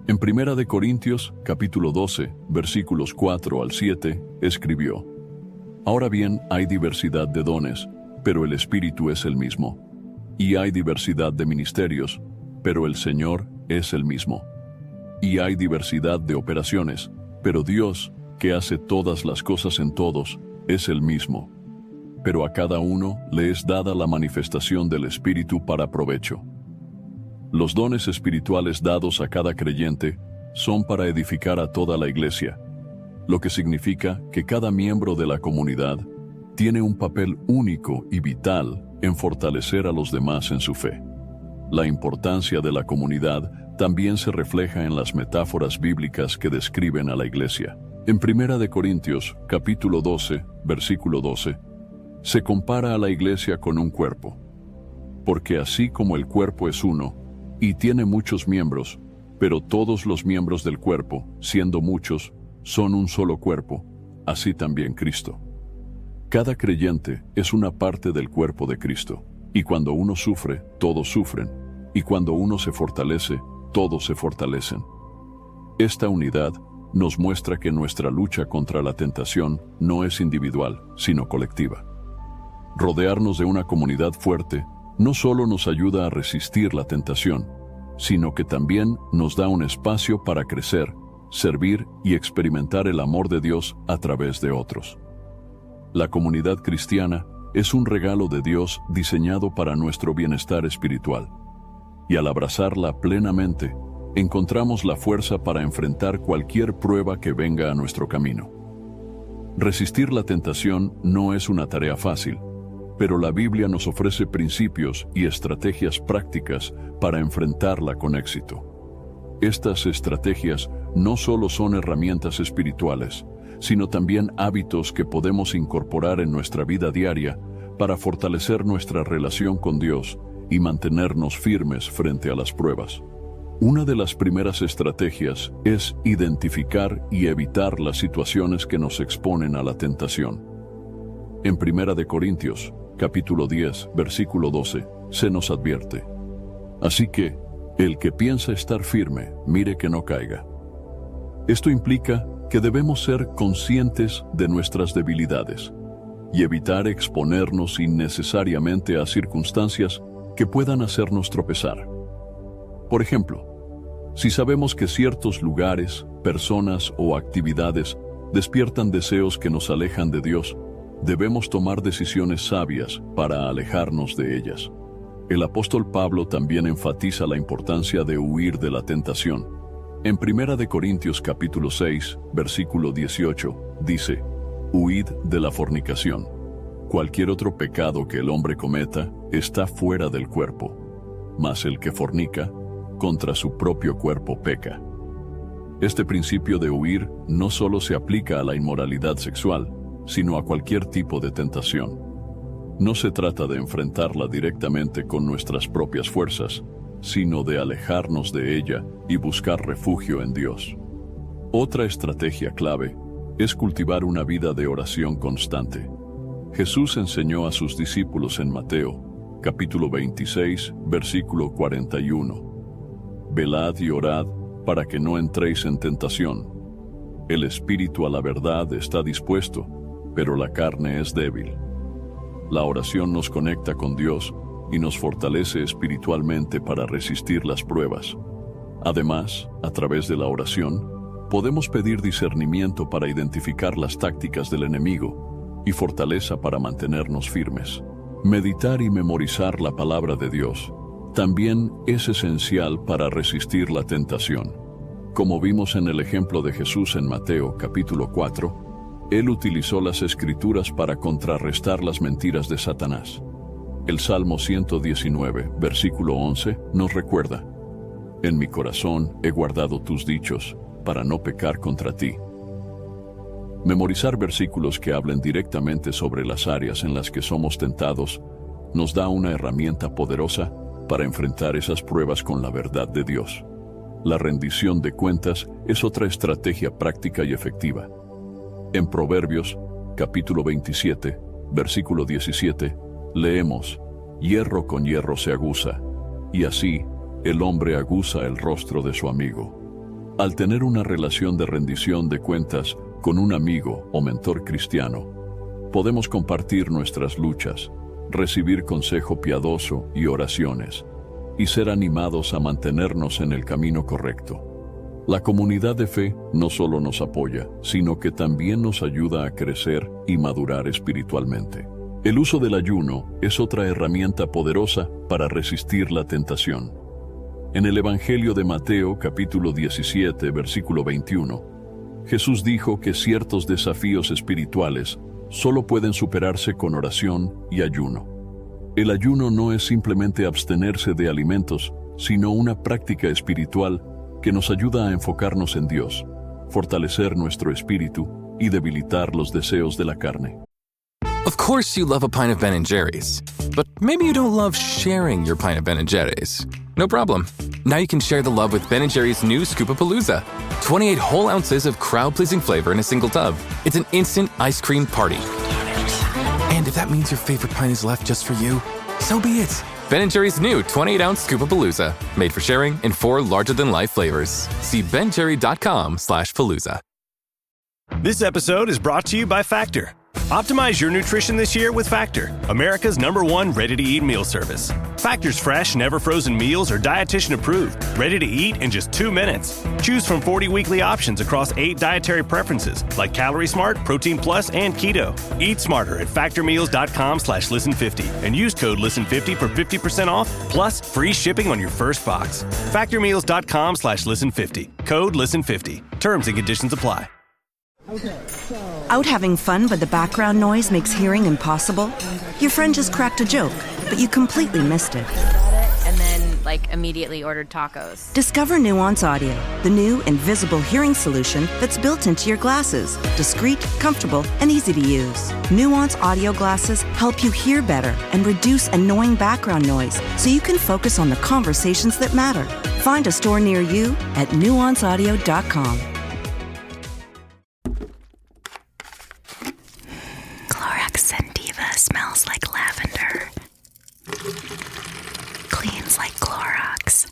En 1 Corintios, capítulo 12, versículos 4 al 7, escribió: Ahora bien, hay diversidad de dones, pero el Espíritu es el mismo. Y hay diversidad de ministerios, pero el Señor es el mismo. Y hay diversidad de operaciones, pero Dios, que hace todas las cosas en todos, es el mismo. Pero a cada uno le es dada la manifestación del Espíritu para provecho. Los dones espirituales dados a cada creyente son para edificar a toda la iglesia, lo que significa que cada miembro de la comunidad tiene un papel único y vital en fortalecer a los demás en su fe. La importancia de la comunidad también se refleja en las metáforas bíblicas que describen a la iglesia. En 1 Corintios, capítulo 12, versículo 12, se compara a la iglesia con un cuerpo. Porque así como el cuerpo es uno, y tiene muchos miembros, pero todos los miembros del cuerpo, siendo muchos, son un solo cuerpo, así también Cristo. Cada creyente es una parte del cuerpo de Cristo, y cuando uno sufre, todos sufren, y cuando uno se fortalece, todos se fortalecen. Esta unidad nos muestra que nuestra lucha contra la tentación no es individual, sino colectiva. Rodearnos de una comunidad fuerte no solo nos ayuda a resistir la tentación, sino que también nos da un espacio para crecer, servir y experimentar el amor de Dios a través de otros. La comunidad cristiana es un regalo de Dios diseñado para nuestro bienestar espiritual, y al abrazarla plenamente, encontramos la fuerza para enfrentar cualquier prueba que venga a nuestro camino. Resistir la tentación no es una tarea fácil, pero la Biblia nos ofrece principios y estrategias prácticas para enfrentarla con éxito. Estas estrategias no solo son herramientas espirituales, sino también hábitos que podemos incorporar en nuestra vida diaria para fortalecer nuestra relación con Dios y mantenernos firmes frente a las pruebas. Una de las primeras estrategias es identificar y evitar las situaciones que nos exponen a la tentación. En 1 Corintios, capítulo 10, versículo 12, se nos advierte: Así que, el que piensa estar firme, mire que no caiga. Esto implica que debemos ser conscientes de nuestras debilidades y evitar exponernos innecesariamente a circunstancias que puedan hacernos tropezar. Por ejemplo, si sabemos que ciertos lugares, personas o actividades despiertan deseos que nos alejan de Dios, debemos tomar decisiones sabias para alejarnos de ellas. El apóstol Pablo también enfatiza la importancia de huir de la tentación. En 1 Corintios capítulo 6, versículo 18, dice: Huid de la fornicación. Cualquier otro pecado que el hombre cometa está fuera del cuerpo, mas el que fornica, contra su propio cuerpo peca. Este principio de huir no solo se aplica a la inmoralidad sexual, sino a cualquier tipo de tentación. No se trata de enfrentarla directamente con nuestras propias fuerzas, sino de alejarnos de ella y buscar refugio en Dios. Otra estrategia clave es cultivar una vida de oración constante. Jesús enseñó a sus discípulos en Mateo, capítulo 26, versículo 41: Velad y orad para que no entréis en tentación. El espíritu a la verdad está dispuesto, pero la carne es débil. La oración nos conecta con Dios y nos fortalece espiritualmente para resistir las pruebas. Además, a través de la oración, podemos pedir discernimiento para identificar las tácticas del enemigo y fortaleza para mantenernos firmes. Meditar y memorizar la palabra de Dios también es esencial para resistir la tentación. Como vimos en el ejemplo de Jesús en Mateo capítulo 4, Él utilizó las Escrituras para contrarrestar las mentiras de Satanás. El Salmo 119, versículo 11, nos recuerda: En mi corazón he guardado tus dichos, para no pecar contra ti. Memorizar versículos que hablen directamente sobre las áreas en las que somos tentados nos da una herramienta poderosa para enfrentar esas pruebas con la verdad de Dios. La rendición de cuentas es otra estrategia práctica y efectiva. En Proverbios, capítulo 27, versículo 17, leemos: Hierro con hierro se aguza, y así el hombre aguza el rostro de su amigo. Al tener una relación de rendición de cuentas con un amigo o mentor cristiano, podemos compartir nuestras luchas, recibir consejo piadoso y oraciones, y ser animados a mantenernos en el camino correcto. La comunidad de fe no solo nos apoya, sino que también nos ayuda a crecer y madurar espiritualmente. El uso del ayuno es otra herramienta poderosa para resistir la tentación. En el Evangelio de Mateo, capítulo 17, versículo 21, Jesús dijo que ciertos desafíos espirituales solo pueden superarse con oración y ayuno. El ayuno no es simplemente abstenerse de alimentos, sino una práctica espiritual que nos ayuda a enfocarnos en Dios, fortalecer nuestro espíritu y debilitar los deseos de la carne. Of course you love a pint of Ben & Jerry's, but maybe you don't love sharing your pint of Ben & Jerry's. No problem. Now you can share the love with Ben & Jerry's new Scoop-A-Palooza. 28 whole ounces of crowd-pleasing flavor in a single tub. It's an instant ice cream party. And if that means your favorite pint is left just for you, so be it. Ben & Jerry's new 28-ounce Scoop-A-Palooza. Made for sharing in 4 larger-than-life flavors. See benjerry.com/palooza. This episode is brought to you by Factor. Optimize your nutrition this year with Factor, America's #1 ready-to-eat meal service. Factor's fresh, never-frozen meals are dietitian-approved, ready to eat in just 2 minutes. Choose from 40 weekly options across 8 dietary preferences, like Calorie Smart, Protein Plus, and Keto. Eat smarter at factormeals.com/listen50 and use code listen50 for 50% off, plus free shipping on your first box. Factormeals.com/listen50. Code listen50. Terms and conditions apply. Out having fun, but the background noise makes hearing impossible? Your friend just cracked a joke, but you completely missed it. And then, immediately ordered tacos. Discover Nuance Audio, the new invisible hearing solution that's built into your glasses. Discreet, comfortable, and easy to use. Nuance Audio glasses help you hear better and reduce annoying background noise so you can focus on the conversations that matter. Find a store near you at nuanceaudio.com. Smells like lavender. Cleans like Clorox.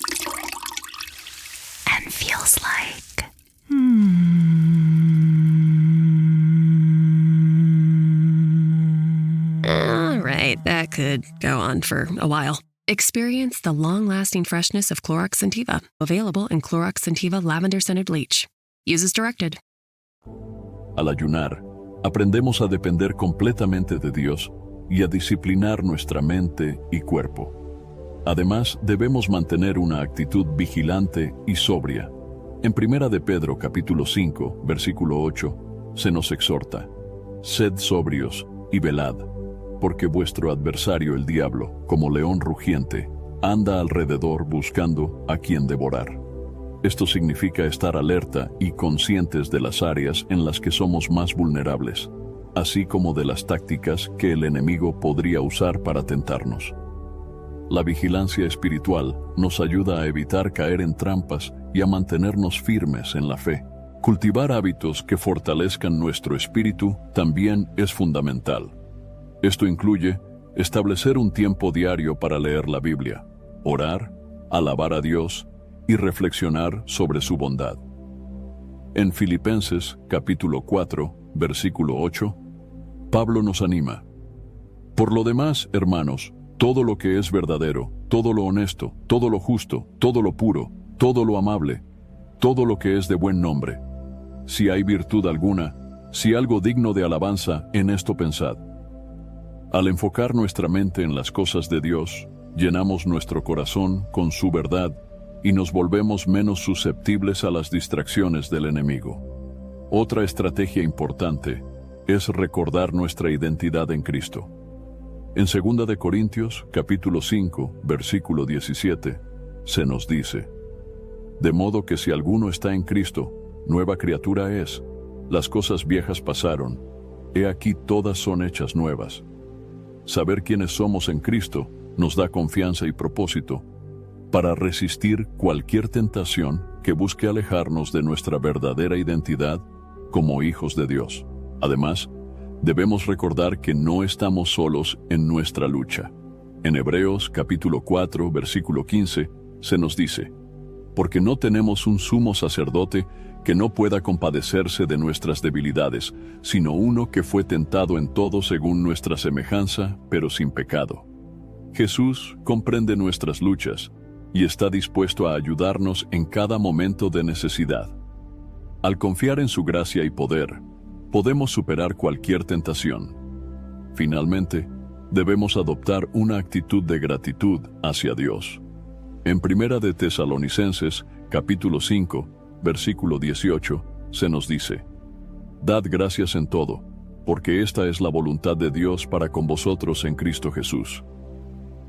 And feels like... All right, that could go on for a while. Experience the long-lasting freshness of Clorox Scentiva. Available in Clorox Scentiva Lavender Scented Bleach. Use as directed. Al ayunar, aprendemos a depender completamente de Dios y a disciplinar nuestra mente y cuerpo. Además, debemos mantener una actitud vigilante y sobria. En 1 de Pedro, capítulo 5, versículo 8, se nos exhorta: Sed sobrios y velad, porque vuestro adversario el diablo, como león rugiente, anda alrededor buscando a quien devorar. Esto significa estar alerta y conscientes de las áreas en las que somos más vulnerables, así como de las tácticas que el enemigo podría usar para tentarnos. La vigilancia espiritual nos ayuda a evitar caer en trampas y a mantenernos firmes en la fe. Cultivar hábitos que fortalezcan nuestro espíritu también es fundamental. Esto incluye establecer un tiempo diario para leer la Biblia, orar, alabar a Dios y reflexionar sobre su bondad. En Filipenses, capítulo 4, versículo 8, Pablo nos anima: Por lo demás, hermanos, todo lo que es verdadero, todo lo honesto, todo lo justo, todo lo puro, todo lo amable, todo lo que es de buen nombre. Si hay virtud alguna, si algo digno de alabanza, en esto pensad. Al enfocar nuestra mente en las cosas de Dios, llenamos nuestro corazón con su verdad y nos volvemos menos susceptibles a las distracciones del enemigo. Otra estrategia importante es recordar nuestra identidad en Cristo. En 2 Corintios, capítulo 5, versículo 17, se nos dice: de modo que si alguno está en Cristo, nueva criatura es. Las cosas viejas pasaron, he aquí todas son hechas nuevas. Saber quiénes somos en Cristo nos da confianza y propósito para resistir cualquier tentación que busque alejarnos de nuestra verdadera identidad como hijos de Dios. Además, debemos recordar que no estamos solos en nuestra lucha. En Hebreos capítulo 4, versículo 15, se nos dice: porque no tenemos un sumo sacerdote que no pueda compadecerse de nuestras debilidades, sino uno que fue tentado en todo según nuestra semejanza, pero sin pecado. Jesús comprende nuestras luchas y está dispuesto a ayudarnos en cada momento de necesidad. Al confiar en su gracia y poder, podemos superar cualquier tentación. Finalmente, debemos adoptar una actitud de gratitud hacia Dios. En 1 de Tesalonicenses, capítulo 5, versículo 18, se nos dice: dad gracias en todo, porque esta es la voluntad de Dios para con vosotros en Cristo Jesús.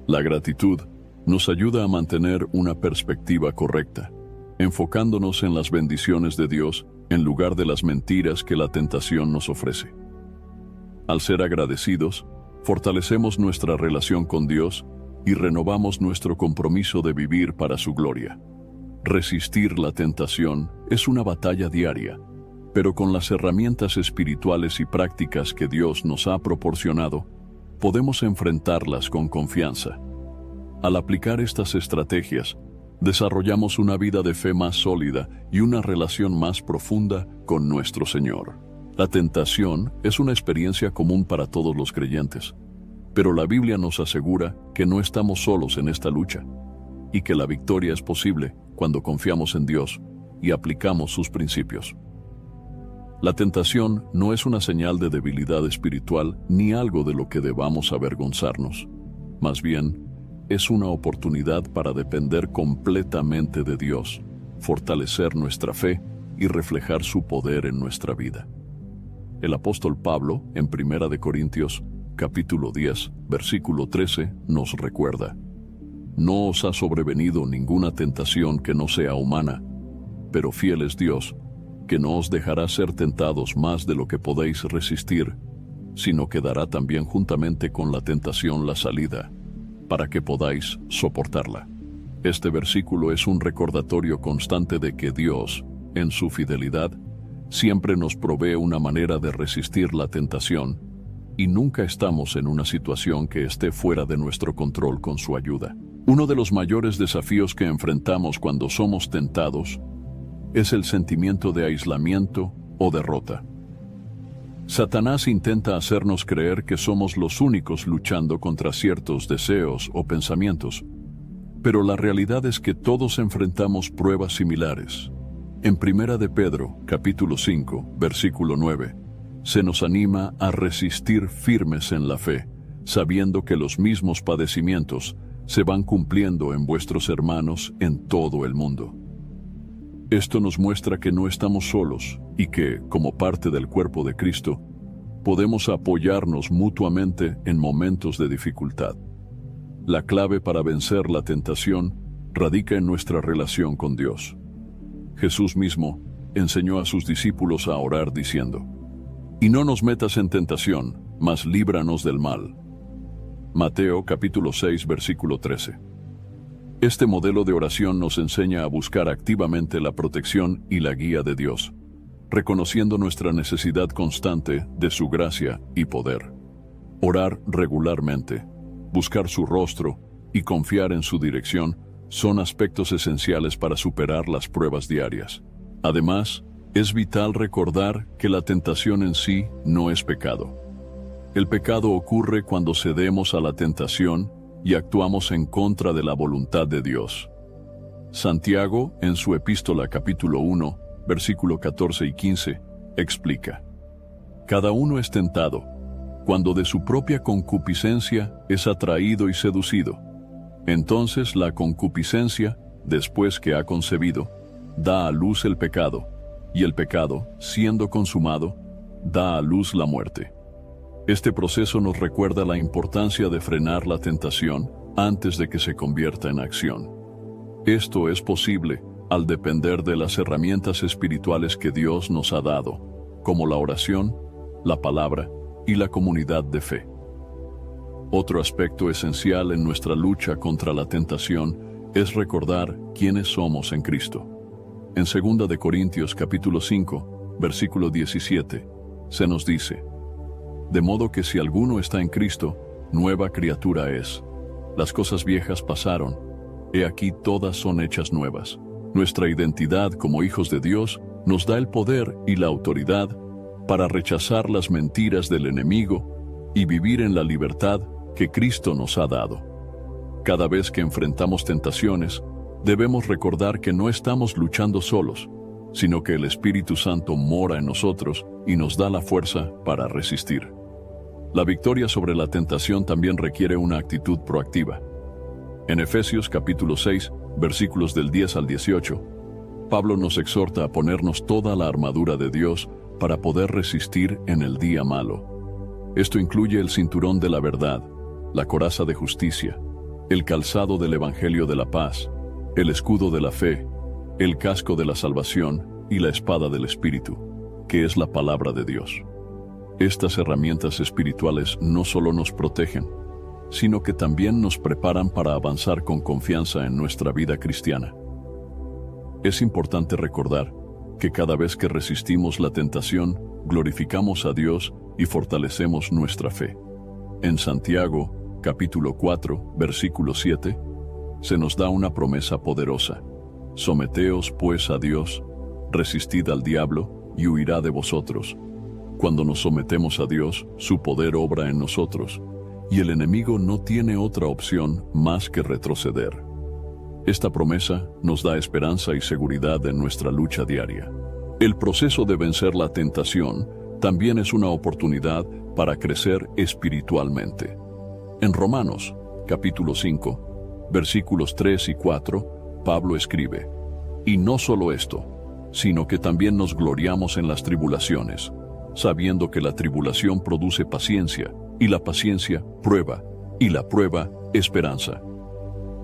La gratitud nos ayuda a mantener una perspectiva correcta, enfocándonos en las bendiciones de Dios en lugar de las mentiras que la tentación nos ofrece. Al ser agradecidos, fortalecemos nuestra relación con Dios y renovamos nuestro compromiso de vivir para su gloria. Resistir la tentación es una batalla diaria, pero con las herramientas espirituales y prácticas que Dios nos ha proporcionado, podemos enfrentarlas con confianza. Al aplicar estas estrategias, desarrollamos una vida de fe más sólida y una relación más profunda con nuestro Señor. La tentación es una experiencia común para todos los creyentes, pero la Biblia nos asegura que no estamos solos en esta lucha y que la victoria es posible cuando confiamos en Dios y aplicamos sus principios. La tentación no es una señal de debilidad espiritual ni algo de lo que debamos avergonzarnos. Más bien, es una oportunidad para depender completamente de Dios, fortalecer nuestra fe y reflejar su poder en nuestra vida. El apóstol Pablo, en 1 Corintios, capítulo 10, versículo 13, nos recuerda: no os ha sobrevenido ninguna tentación que no sea humana, pero fiel es Dios, que no os dejará ser tentados más de lo que podéis resistir, sino que dará también juntamente con la tentación la salida, para que podáis soportarla. Este versículo es un recordatorio constante de que Dios, en su fidelidad, siempre nos provee una manera de resistir la tentación, y nunca estamos en una situación que esté fuera de nuestro control con su ayuda. Uno de los mayores desafíos que enfrentamos cuando somos tentados es el sentimiento de aislamiento o derrota. Satanás intenta hacernos creer que somos los únicos luchando contra ciertos deseos o pensamientos, pero la realidad es que todos enfrentamos pruebas similares. En 1 de Pedro, capítulo 5, versículo 9, se nos anima a resistir firmes en la fe, sabiendo que los mismos padecimientos se van cumpliendo en vuestros hermanos en todo el mundo. Esto nos muestra que no estamos solos y que, como parte del cuerpo de Cristo, podemos apoyarnos mutuamente en momentos de dificultad. La clave para vencer la tentación radica en nuestra relación con Dios. Jesús mismo enseñó a sus discípulos a orar diciendo: y no nos metas en tentación, mas líbranos del mal. Mateo capítulo 6, versículo 13. Este modelo de oración nos enseña a buscar activamente la protección y la guía de Dios, reconociendo nuestra necesidad constante de su gracia y poder. Orar regularmente, buscar su rostro y confiar en su dirección son aspectos esenciales para superar las pruebas diarias. Además, es vital recordar que la tentación en sí no es pecado. El pecado ocurre cuando cedemos a la tentación y actuamos en contra de la voluntad de Dios. Santiago, en su epístola capítulo 1, versículo 14 y 15, explica: cada uno es tentado cuando de su propia concupiscencia es atraído y seducido. Entonces la concupiscencia, después que ha concebido, da a luz el pecado, y el pecado, siendo consumado, da a luz la muerte. Este proceso nos recuerda la importancia de frenar la tentación antes de que se convierta en acción. Esto es posible al depender de las herramientas espirituales que Dios nos ha dado, como la oración, la palabra y la comunidad de fe. Otro aspecto esencial en nuestra lucha contra la tentación es recordar quiénes somos en Cristo. En 2 de Corintios capítulo 5, versículo 17, se nos dice: de modo que si alguno está en Cristo, nueva criatura es. Las cosas viejas pasaron, he aquí todas son hechas nuevas. Nuestra identidad como hijos de Dios nos da el poder y la autoridad para rechazar las mentiras del enemigo y vivir en la libertad que Cristo nos ha dado. Cada vez que enfrentamos tentaciones, debemos recordar que no estamos luchando solos, sino que el Espíritu Santo mora en nosotros y nos da la fuerza para resistir. La victoria sobre la tentación también requiere una actitud proactiva. En Efesios capítulo 6, versículos del 10 al 18, Pablo nos exhorta a ponernos toda la armadura de Dios para poder resistir en el día malo. Esto incluye el cinturón de la verdad, la coraza de justicia, el calzado del Evangelio de la paz, el escudo de la fe, el casco de la salvación y la espada del Espíritu, que es la palabra de Dios. Estas herramientas espirituales no solo nos protegen, sino que también nos preparan para avanzar con confianza en nuestra vida cristiana. Es importante recordar que cada vez que resistimos la tentación, glorificamos a Dios y fortalecemos nuestra fe. En Santiago, capítulo 4, versículo 7, se nos da una promesa poderosa: someteos pues a Dios, resistid al diablo y huirá de vosotros. Cuando nos sometemos a Dios, su poder obra en nosotros, y el enemigo no tiene otra opción más que retroceder. Esta promesa nos da esperanza y seguridad en nuestra lucha diaria. El proceso de vencer la tentación también es una oportunidad para crecer espiritualmente. En Romanos, capítulo 5, versículos 3 y 4, Pablo escribe: y no solo esto, sino que también nos gloriamos en las tribulaciones, sabiendo que la tribulación produce paciencia, y la paciencia prueba, y la prueba esperanza.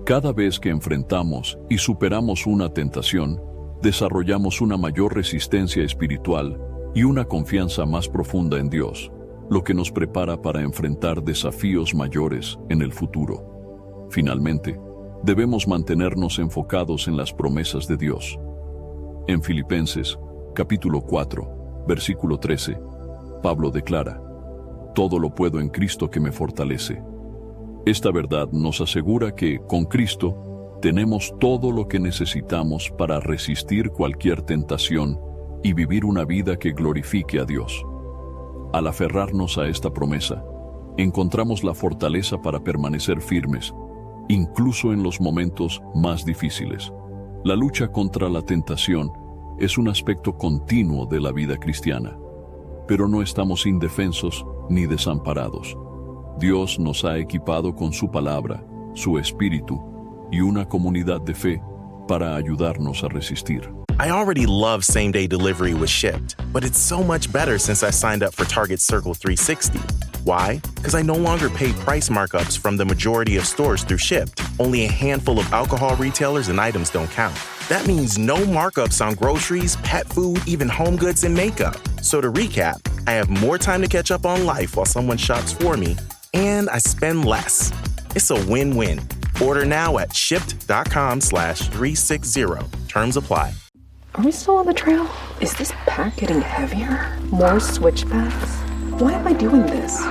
Cada vez que enfrentamos y superamos una tentación, desarrollamos una mayor resistencia espiritual y una confianza más profunda en Dios, lo que nos prepara para enfrentar desafíos mayores en el futuro. Finalmente, debemos mantenernos enfocados en las promesas de Dios. En Filipenses, capítulo 4, versículo 13, Pablo declara: todo lo puedo en Cristo que me fortalece. Esta verdad nos asegura que, con Cristo, tenemos todo lo que necesitamos para resistir cualquier tentación y vivir una vida que glorifique a Dios. Al aferrarnos a esta promesa, encontramos la fortaleza para permanecer firmes, incluso en los momentos más difíciles. La lucha contra la tentación es un aspecto continuo de la vida cristiana, pero no estamos indefensos ni desamparados. Dios nos ha equipado con su palabra, su espíritu y una comunidad de fe para ayudarnos a resistir. I already love same-day delivery with Shipt, but it's so much better since I signed up for Target Circle 360. Why? Because I no longer pay price markups from the majority of stores through Shipt. Only a handful of alcohol retailers and items don't count. That means no markups on groceries, pet food, even home goods and makeup. So to recap, I have more time to catch up on life while someone shops for me, and I spend less. It's a win-win. Order now at shipt.com/360. Terms apply. Are we still on the trail? Is this pack getting heavier? More switchbacks? Why am I doing this?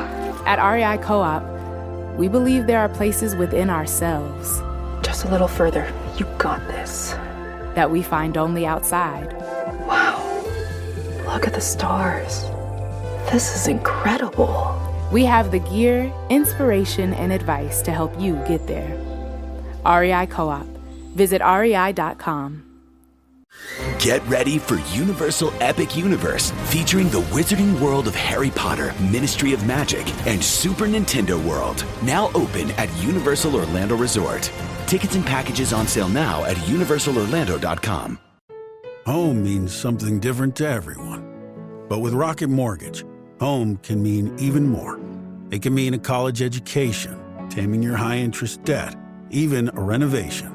At REI Co-op, we believe there are places within ourselves. Just a little further. You got this. That we find only outside. Wow. Look at the stars. This is incredible. We have the gear, inspiration, and advice to help you get there. REI Co-op. Visit REI.com. Get ready for Universal Epic Universe, featuring the wizarding world of Harry Potter, Ministry of Magic, and Super Nintendo World. Now open at Universal Orlando Resort. Tickets and packages on sale now at universalorlando.com. Home means something different to everyone. But with Rocket Mortgage, home can mean even more. It can mean a college education, taming your high-interest debt, even a renovation.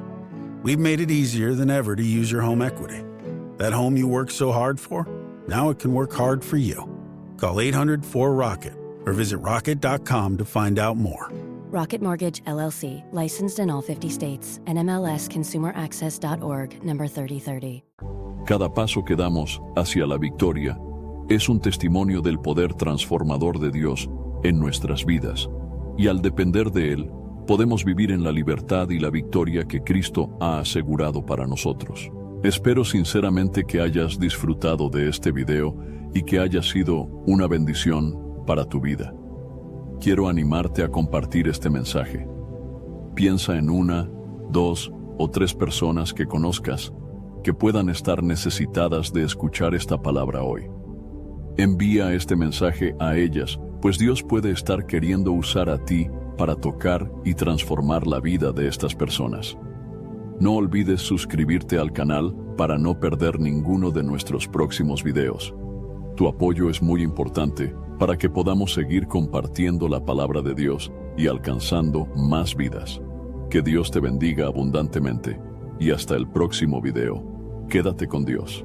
We've made it easier than ever to use your home equity. That home you worked so hard for, now it can work hard for you. Call 800-4ROCKET or visit rocket.com to find out more. Rocket Mortgage, LLC, licensed in all 50 states. NMLSconsumeraccess.org, number 3030. Cada paso que damos hacia la victoria es un testimonio del poder transformador de Dios en nuestras vidas, y al depender de Él, podemos vivir en la libertad y la victoria que Cristo ha asegurado para nosotros. Espero sinceramente que hayas disfrutado de este video y que haya sido una bendición para tu vida. Quiero animarte a compartir este mensaje. Piensa en 1, 2 o 3 personas que conozcas que puedan estar necesitadas de escuchar esta palabra hoy. Envía este mensaje a ellas, pues Dios puede estar queriendo usar a ti para tocar y transformar la vida de estas personas. No olvides suscribirte al canal para no perder ninguno de nuestros próximos videos. Tu apoyo es muy importante para que podamos seguir compartiendo la palabra de Dios y alcanzando más vidas. Que Dios te bendiga abundantemente y hasta el próximo video. Quédate con Dios.